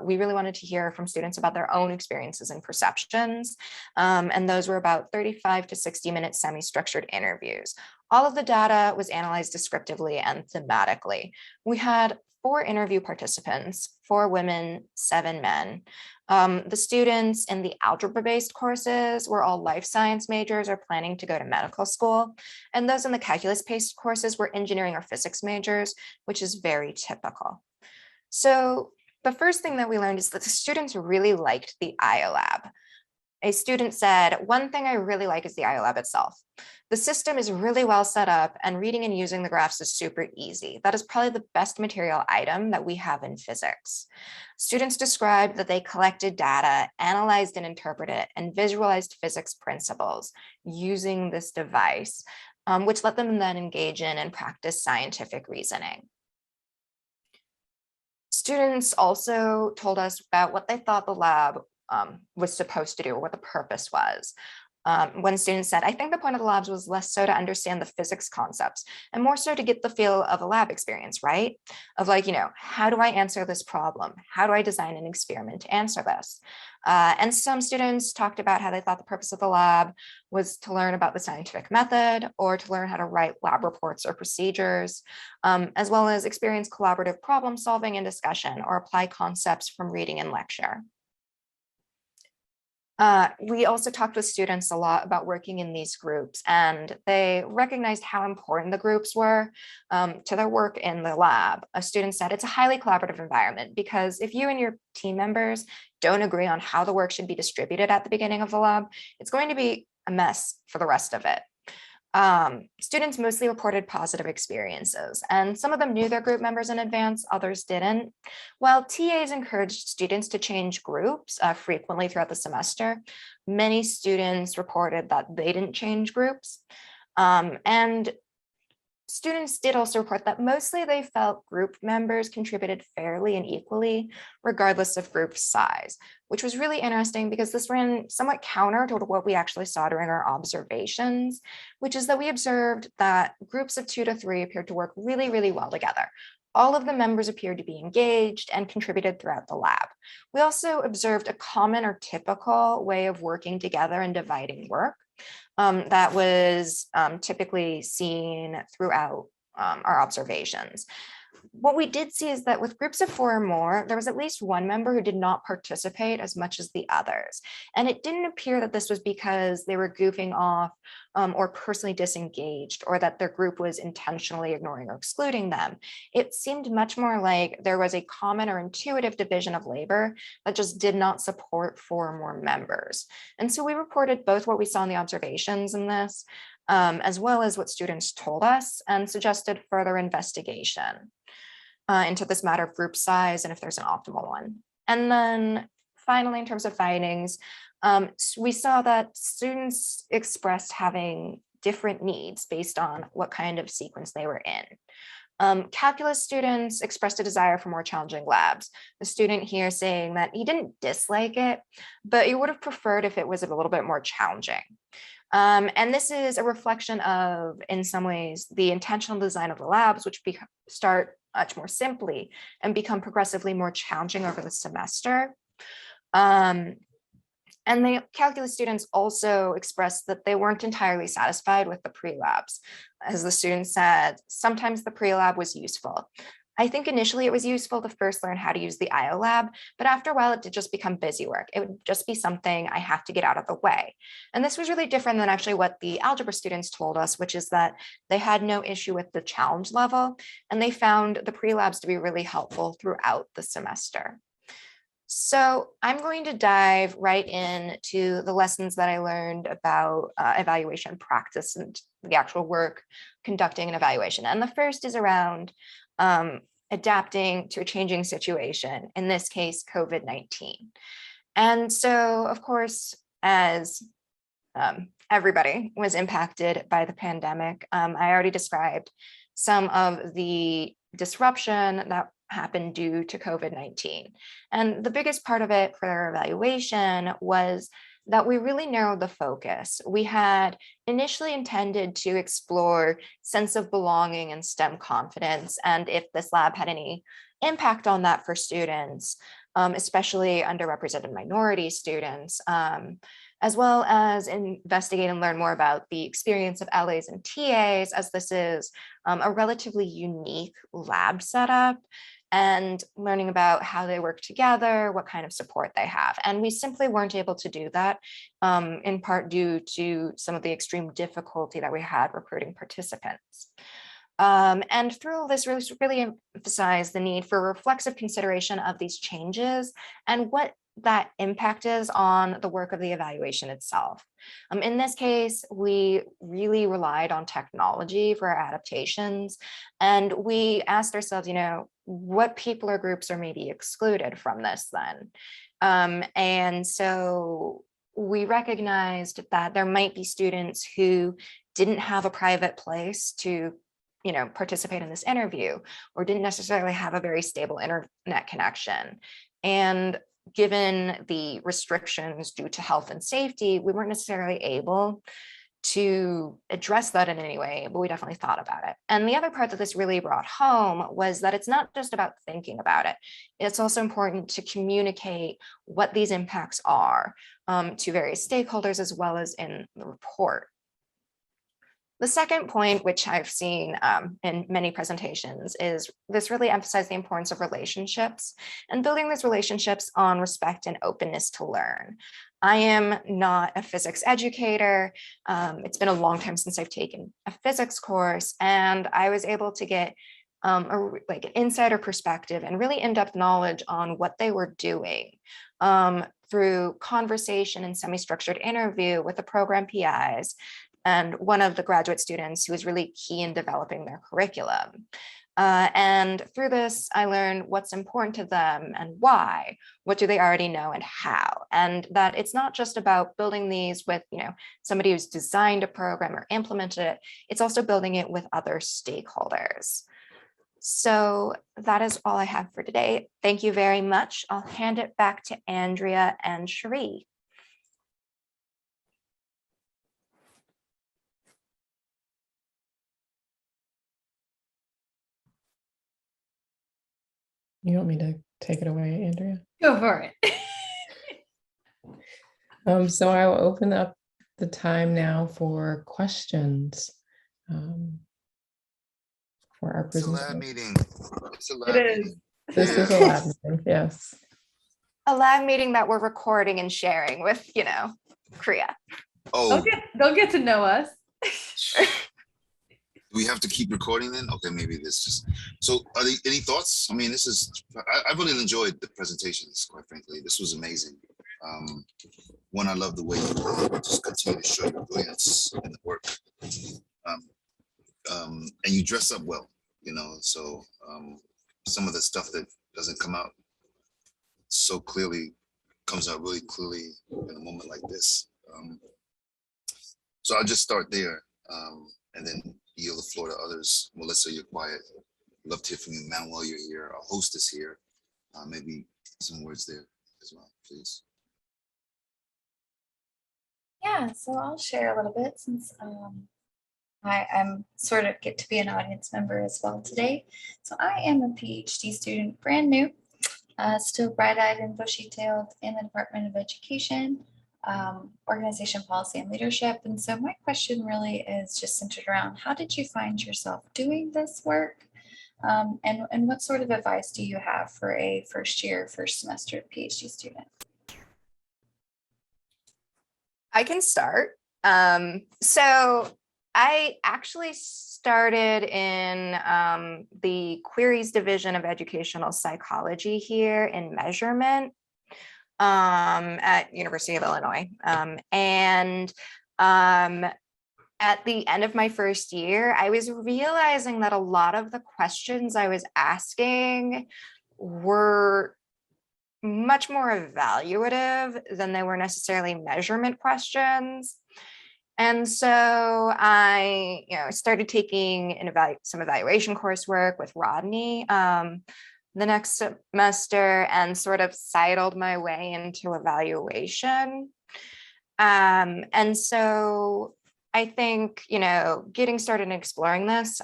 we really wanted to hear from students about their own experiences and perceptions, and those were about 35 to 60-minute semi-structured interviews. All of the data was analyzed descriptively and thematically. We had 4 interview participants, 4 women, 7 men. The students in the algebra-based courses were all life science majors or planning to go to medical school. And those in the calculus-based courses were engineering or physics majors, which is very typical. So the first thing that we learned is that the students really liked the EvaLab. A student said, "One thing I really like is the EvaLab itself. The system is really well set up and reading and using the graphs is super easy. That is probably the best material item that we have in physics." Students described that they collected data, analyzed and interpreted it, and visualized physics principles using this device, which let them then engage in and practice scientific reasoning. Students also told us about what they thought the lab was supposed to do, or what the purpose was. One student said, "I think the point of the labs was less so to understand the physics concepts and more so to get the feel of a lab experience, right? Of like, how do I answer this problem? How do I design an experiment to answer this?" And some students talked about how they thought the purpose of the lab was to learn about the scientific method or to learn how to write lab reports or procedures, as well as experience collaborative problem solving and discussion or apply concepts from reading and lecture. We also talked with students a lot about working in these groups, and they recognized how important the groups were to their work in the lab. A student said, "It's a highly collaborative environment because if you and your team members don't agree on how the work should be distributed at the beginning of the lab, it's going to be a mess for the rest of it." Students mostly reported positive experiences, and some of them knew their group members in advance, others didn't. While TAs encouraged students to change groups frequently throughout the semester, many students reported that they didn't change groups. And students did also report that mostly they felt group members contributed fairly and equally, regardless of group size, which was really interesting because this ran somewhat counter to what we actually saw during our observations, which is that we observed that groups of 2 to 3 appeared to work really, really well together. All of the members appeared to be engaged and contributed throughout the lab. We also observed a common or typical way of working together and dividing work. That was typically seen throughout our observations. What we did see is that with groups of 4 or more, there was at least one member who did not participate as much as the others. And it didn't appear that this was because they were goofing off or personally disengaged, or that their group was intentionally ignoring or excluding them. It seemed much more like there was a common or intuitive division of labor that just did not support 4 or more members. And so we reported both what we saw in the observations in this, as well as what students told us, and suggested further investigation into this matter of group size and if there's an optimal one. And then finally, in terms of findings, we saw that students expressed having different needs based on what kind of sequence they were in. Calculus students expressed a desire for more challenging labs. The student here saying that he didn't dislike it, but he would have preferred if it was a little bit more challenging. And this is a reflection of, in some ways, the intentional design of the labs, which start much more simply and become progressively more challenging over the semester. And the calculus students also expressed that they weren't entirely satisfied with the pre-labs. As the students said, sometimes the pre-lab was useful. I think initially it was useful to first learn how to use the EvaLab, but after a while it did just become busy work. It would just be something I have to get out of the way. And this was really different than actually what the algebra students told us, which is that they had no issue with the challenge level, and they found the pre-labs to be really helpful throughout the semester. So I'm going to dive right into the lessons that I learned about evaluation practice and the actual work conducting an evaluation. And the first is around adapting to a changing situation, in this case, COVID-19. And so, of course, as everybody was impacted by the pandemic, I already described some of the disruption that happened due to COVID-19. And the biggest part of it for our evaluation was that we really narrowed the focus. We had initially intended to explore sense of belonging and STEM confidence, and if this lab had any impact on that for students, especially underrepresented minority students, as well as investigate and learn more about the experience of LAs and TAs, as this is a relatively unique lab setup, and learning about how they work together, what kind of support they have. And we simply weren't able to do that, in part due to some of the extreme difficulty that we had recruiting participants. And through all this, really emphasized the need for reflexive consideration of these changes and what that impact is on the work of the evaluation itself. In this case, we really relied on technology for our adaptations, and we asked ourselves, what people or groups are maybe excluded from this then? And so we recognized that there might be students who didn't have a private place to participate in this interview, or didn't necessarily have a very stable internet connection. And given the restrictions due to health and safety, we weren't necessarily able to address that in any way, but we definitely thought about it. And the other part that this really brought home was that it's not just about thinking about it. It's also important to communicate what these impacts are to various stakeholders, as well as in the report. The second point, which I've seen in many presentations, is this really emphasized the importance of relationships and building these relationships on respect and openness to learn. I am not a physics educator. It's been a long time since I've taken a physics course, and I was able to get an insider perspective and really in-depth knowledge on what they were doing through conversation and semi-structured interview with the program PIs and one of the graduate students who was really key in developing their curriculum. And through this, I learned what's important to them and why, what do they already know and how, and that it's not just about building these with, somebody who's designed a program or implemented it, it's also building it with other stakeholders. So that is all I have for today. Thank you very much. I'll hand it back to Andrea and Cherie. You want me to take it away, Andrea? Go for it. So I will open up the time now for questions for our It's a lab presentation. meeting. It's a lab It is. meeting. This is a lab meeting, yes. A lab meeting that we're recording and sharing with, CREA. Oh, They'll get to know us. we have to keep recording then? Okay, maybe this just. So are there any thoughts? I mean, I really enjoyed the presentations, quite frankly. This was amazing. One, I love the way you just continue to show your brilliance in the work. And you dress up well, so some of the stuff that doesn't come out so clearly comes out really clearly in a moment like this. So I'll just start there and then yield the floor to others. Melissa, you're quiet. Love to hear from you. Manuel, you're here. Our host is here. Maybe some words there as well, please. Yeah, so I'll share a little bit since I'm sort of get to be an audience member as well today. So I am a PhD student, brand new, still bright-eyed and bushy-tailed in the Department of Education, Organization, Policy, and Leadership. And so my question really is just centered around, how did you find yourself doing this work? And what sort of advice do you have for a first semester PhD student? I can start. So I actually started in the Queries Division of Educational Psychology here in measurement at University of Illinois. And at the end of my first year, I was realizing that a lot of the questions I was asking were much more evaluative than they were necessarily measurement questions. And so I, started taking some evaluation coursework with Rodney the next semester and sort of sidled my way into evaluation. And so I think, getting started and exploring this,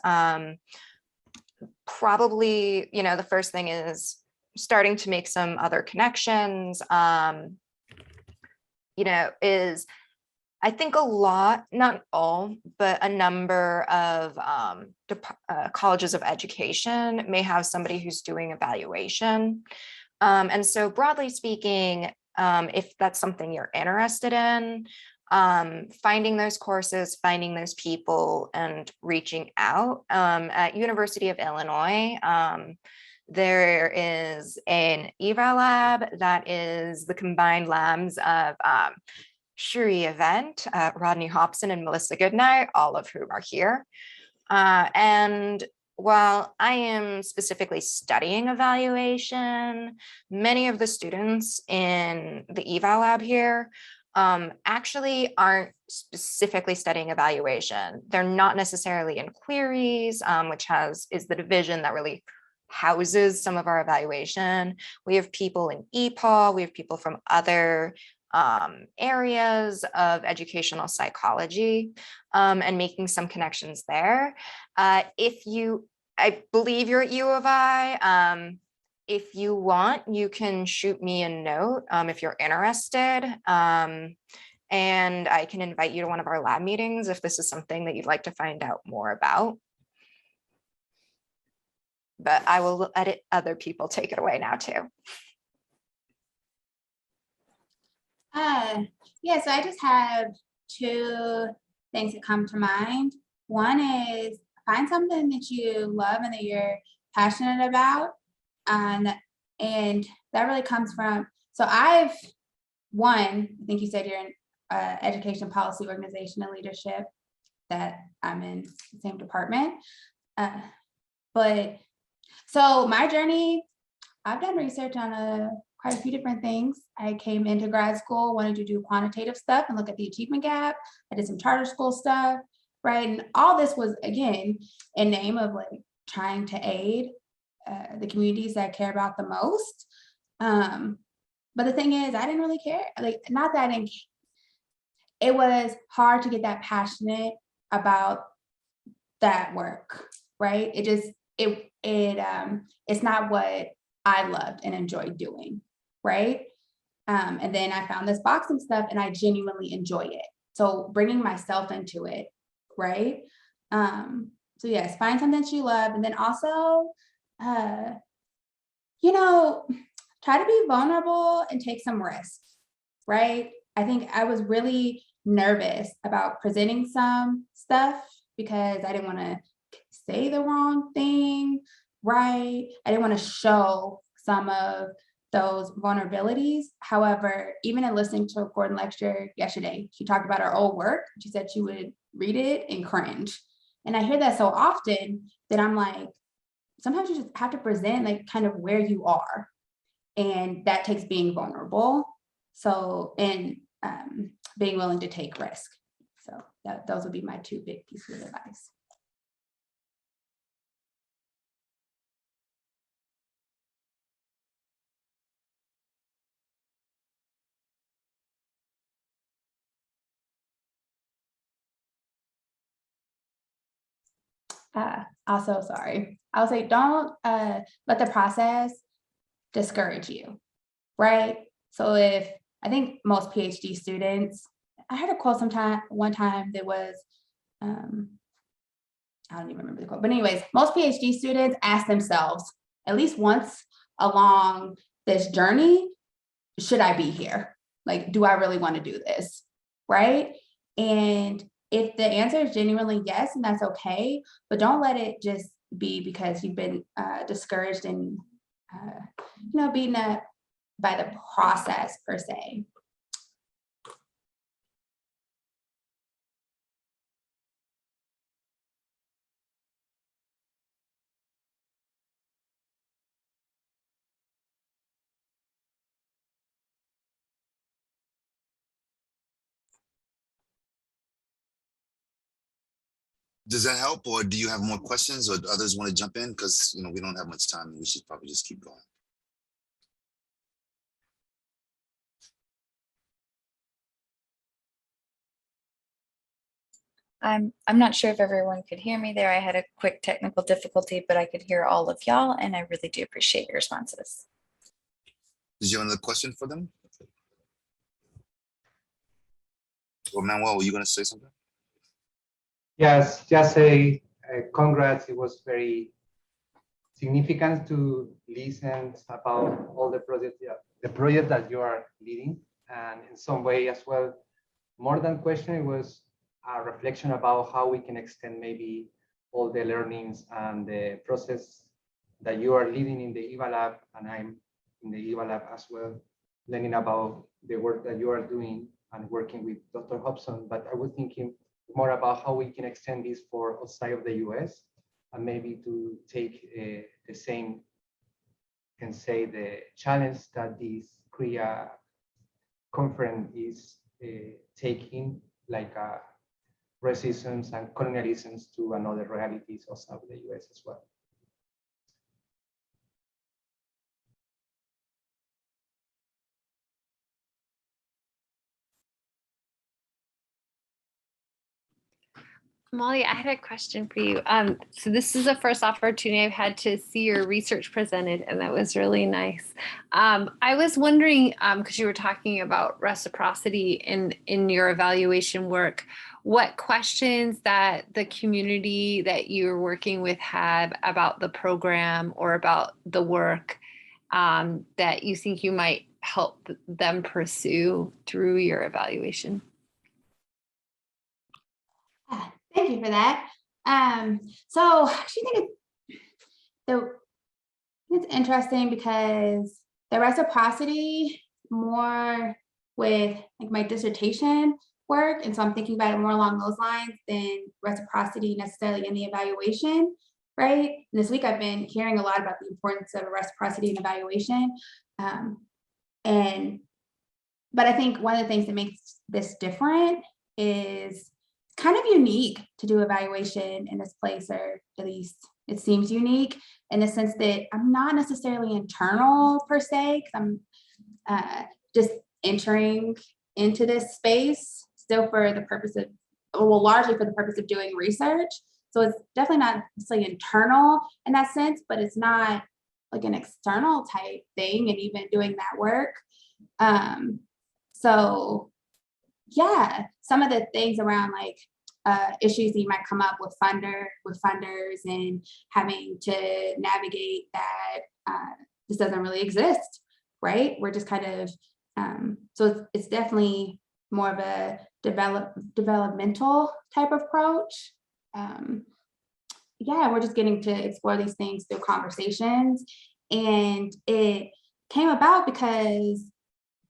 probably, the first thing is starting to make some other connections, is I think a lot, not all, but a number of colleges of education may have somebody who's doing evaluation. And so broadly speaking, if that's something you're interested in, finding those courses, finding those people and reaching out. At University of Illinois, there is an EvaLab that is the combined labs of Cherie, Avent, Rodney, Hopson, and Melissa Goodnight, all of whom are here. And while I am specifically studying evaluation, many of the students in the EvaLab here actually aren't specifically studying evaluation. They're not necessarily in Queries, which is the division that really houses some of our evaluation. We have people in EPSY, we have people from other areas of educational psychology, and making some connections there. I believe you're at U of I. If you want, you can shoot me a note if you're interested. And I can invite you to one of our lab meetings if this is something that you'd like to find out more about. But I will let other people take it away now too. Yeah, so I just have two things that come to mind. One is find something that you love and that you're passionate about. And that really comes from, so I think you said you're in education policy, organization, and leadership, that I'm in the same department. But so my journey, I've done research on quite a few different things. I came into grad school wanting to do quantitative stuff and look at the achievement gap. I did some charter school stuff, right? And all this was, again, in name of like trying to aid the communities that I care about the most. But the thing is, I didn't really care. Like, not that it was hard to get that passionate about that work, right? It's not what I loved and enjoyed doing, right? And then I found this boxing stuff and I genuinely enjoy it. So bringing myself into it, right? So yes, find something that you love, and then also, try to be vulnerable and take some risks, right? I think I was really nervous about presenting some stuff because I didn't want to say the wrong thing, right? I didn't want to show some of those vulnerabilities. However, even in listening to a Gordon lecture yesterday, she talked about her old work. She said she would read it and cringe. And I hear that so often that I'm like, sometimes you just have to present like kind of where you are. And that takes being vulnerable. So, and being willing to take risk. So those would be my two big pieces of advice. Also, sorry, I'll say don't let the process discourage you, right? So if I think most PhD students, I heard a quote one time that was, I don't even remember the quote, but anyways, most PhD students ask themselves at least once along this journey, should I be here? Like, do I really want to do this, right? And if the answer is genuinely yes, and that's okay, but don't let it just be because you've been discouraged and beaten up by the process per se. Does that help, or do you have more questions, or others want to jump in? Because we don't have much time, and we should probably just keep going. I'm not sure if everyone could hear me there. I had a quick technical difficulty, but I could hear all of y'all, and I really do appreciate your responses. Did you have another question for them? Or Manuel, were you going to say something? Yes, just a congrats. It was very significant to listen about all the project that you are leading, and in some way as well, more than question, it was a reflection about how we can extend maybe all the learnings and the process that you are leading in the EvaLab, and I'm in the EvaLab as well, learning about the work that you are doing and working with Dr. Hopson. But I was thinking more about how we can extend this for outside of the US, and maybe to take the same, can say, the challenge that this CREA conference is taking, like racism and colonialisms to another realities outside of the US as well. Molly, I had a question for you. So this is the first opportunity I've had to see your research presented, and that was really nice. I was wondering, because you were talking about reciprocity in your evaluation work, what questions that the community that you're working with have about the program or about the work that you think you might help them pursue through your evaluation? Thank you for that. So I actually think it's interesting because the reciprocity more with like my dissertation work, and so I'm thinking about it more along those lines than reciprocity necessarily in the evaluation. right? And this week I've been hearing a lot about the importance of reciprocity and evaluation. But I think one of the things that makes this different is kind of unique to do evaluation in this place, or at least it seems unique in the sense that I'm not necessarily internal per se, because I'm just entering into this space still for the purpose of, well, largely for the purpose of doing research. So it's definitely not necessarily internal in that sense, but it's not like an external type thing, and even doing that work. So yeah, some of the things around like issues that you might come up with funders and having to navigate that this doesn't really exist, right? We're just kind of, so it's definitely more of a developmental type of approach. Yeah, we're just getting to explore these things through conversations. And it came about because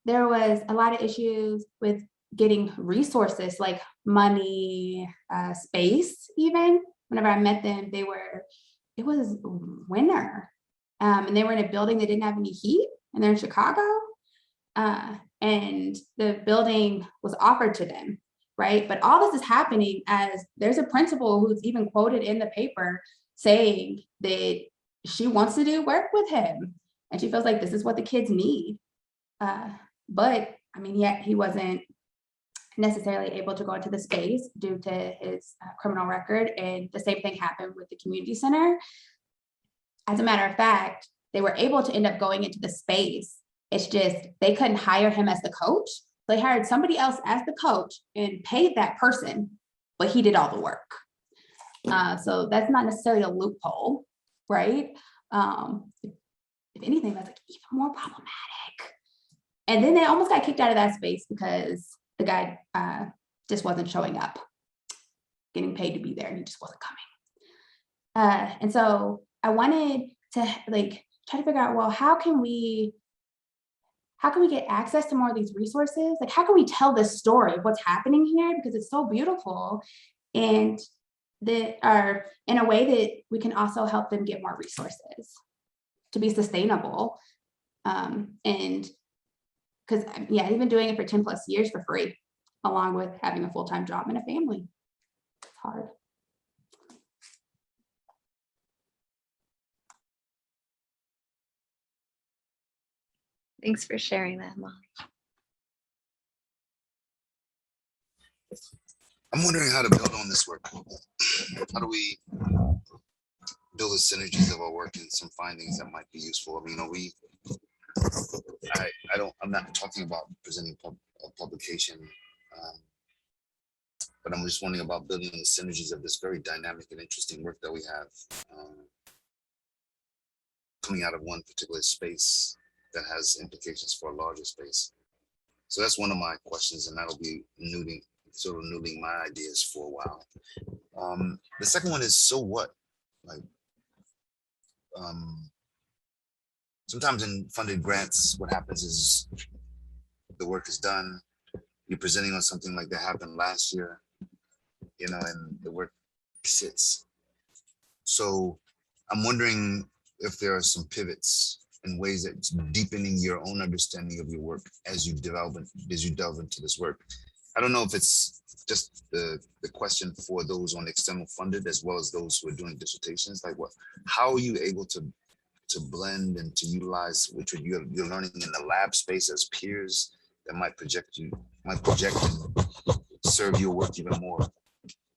there was a lot of issues with getting resources like money, space. Even whenever I met them, it was winter, and they were in a building that didn't have any heat, and they're in Chicago, and the building was offered to them, right? But all this is happening as there's a principal who's even quoted in the paper saying that she wants to do work with him, and she feels like this is what the kids need. But I mean, yet he wasn't necessarily able to go into the space due to his criminal record. And the same thing happened with the community center. As a matter of fact, they were able to end up going into the space. It's just they couldn't hire him as the coach. They hired somebody else as the coach and paid that person, but he did all the work. So that's not necessarily a loophole, right? If anything, that's like even more problematic. And then they almost got kicked out of that space because the guy just wasn't showing up, getting paid to be there, and he just wasn't coming. And so I wanted to like try to figure out, well, how can we get access to more of these resources? Like, how can we tell this story of what's happening here? Because it's so beautiful, and that are in a way that we can also help them get more resources to be sustainable. And because yeah, I've been doing it for 10 plus years for free, along with having a full-time job and a family. It's hard. Thanks for sharing that, Molly. I'm wondering how to build on this work. How do we build the synergies of our work and some findings that might be useful? I mean, I'm not talking about presenting a publication, but I'm just wondering about building the synergies of this very dynamic and interesting work that we have coming out of one particular space that has implications for a larger space. So that's one of my questions, and that'll be noodling my ideas for a while. The second one is, so what? Like, sometimes in funded grants, what happens is the work is done. You're presenting on something like that happened last year, and the work sits. So I'm wondering if there are some pivots and ways that it's deepening your own understanding of your work as you delve into this work. I don't know if it's just the question for those on external funded as well as those who are doing dissertations. Like, how are you able to blend and to utilize which you're learning in the lab space as peers that might project and serve your work even more?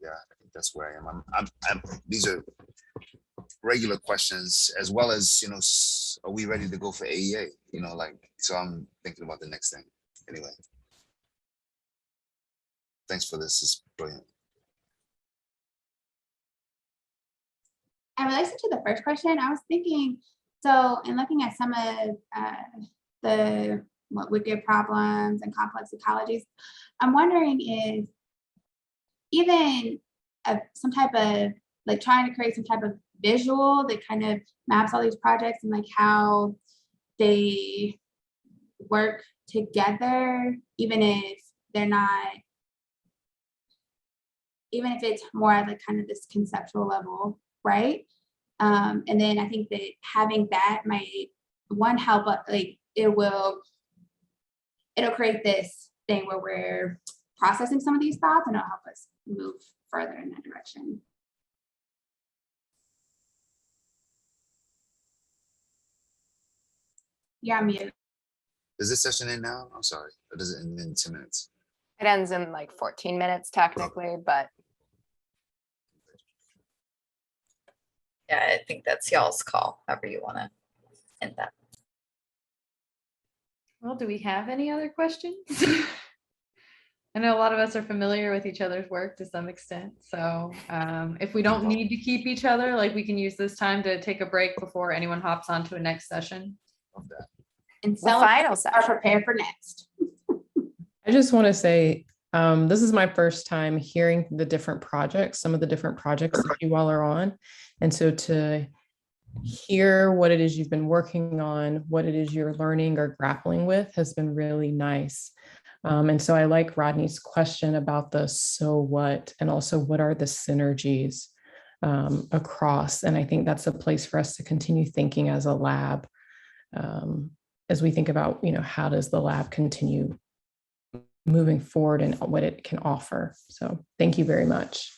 Yeah, I think that's where I am. I'm these are regular questions, as well as, are we ready to go for AEA? So I'm thinking about the next thing. Anyway, thanks for this. It's brilliant. In relation to the first question, I was thinking, so in looking at some of the wicked problems and complex ecologies, I'm wondering if even some type of like trying to create some type of visual that kind of maps all these projects and like how they work together, even if it's more at like kind of this conceptual level, right? And then I think that having that might help, like it'll create this thing where we're processing some of these thoughts, and it'll help us move further in that direction. Yeah, I'm mute. Does this session end now? I'm sorry. Or does it end in 10 minutes? It ends in like 14 minutes technically, but Yeah, I think that's y'all's call, however you want to end that. Well, do we have any other questions? I know a lot of us are familiar with each other's work to some extent. So if we don't need to keep each other, like we can use this time to take a break before anyone hops on to a next session. And the so final are session. prepared for next. I just want to say, this is my first time hearing the different projects, some of the different projects that you all are on. And so to hear what it is you've been working on, what it is you're learning or grappling with has been really nice. And so I like Rodney's question about the so what, and also what are the synergies across. And I think that's a place for us to continue thinking as a lab, as we think about, how does the lab continue moving forward and what it can offer. So thank you very much.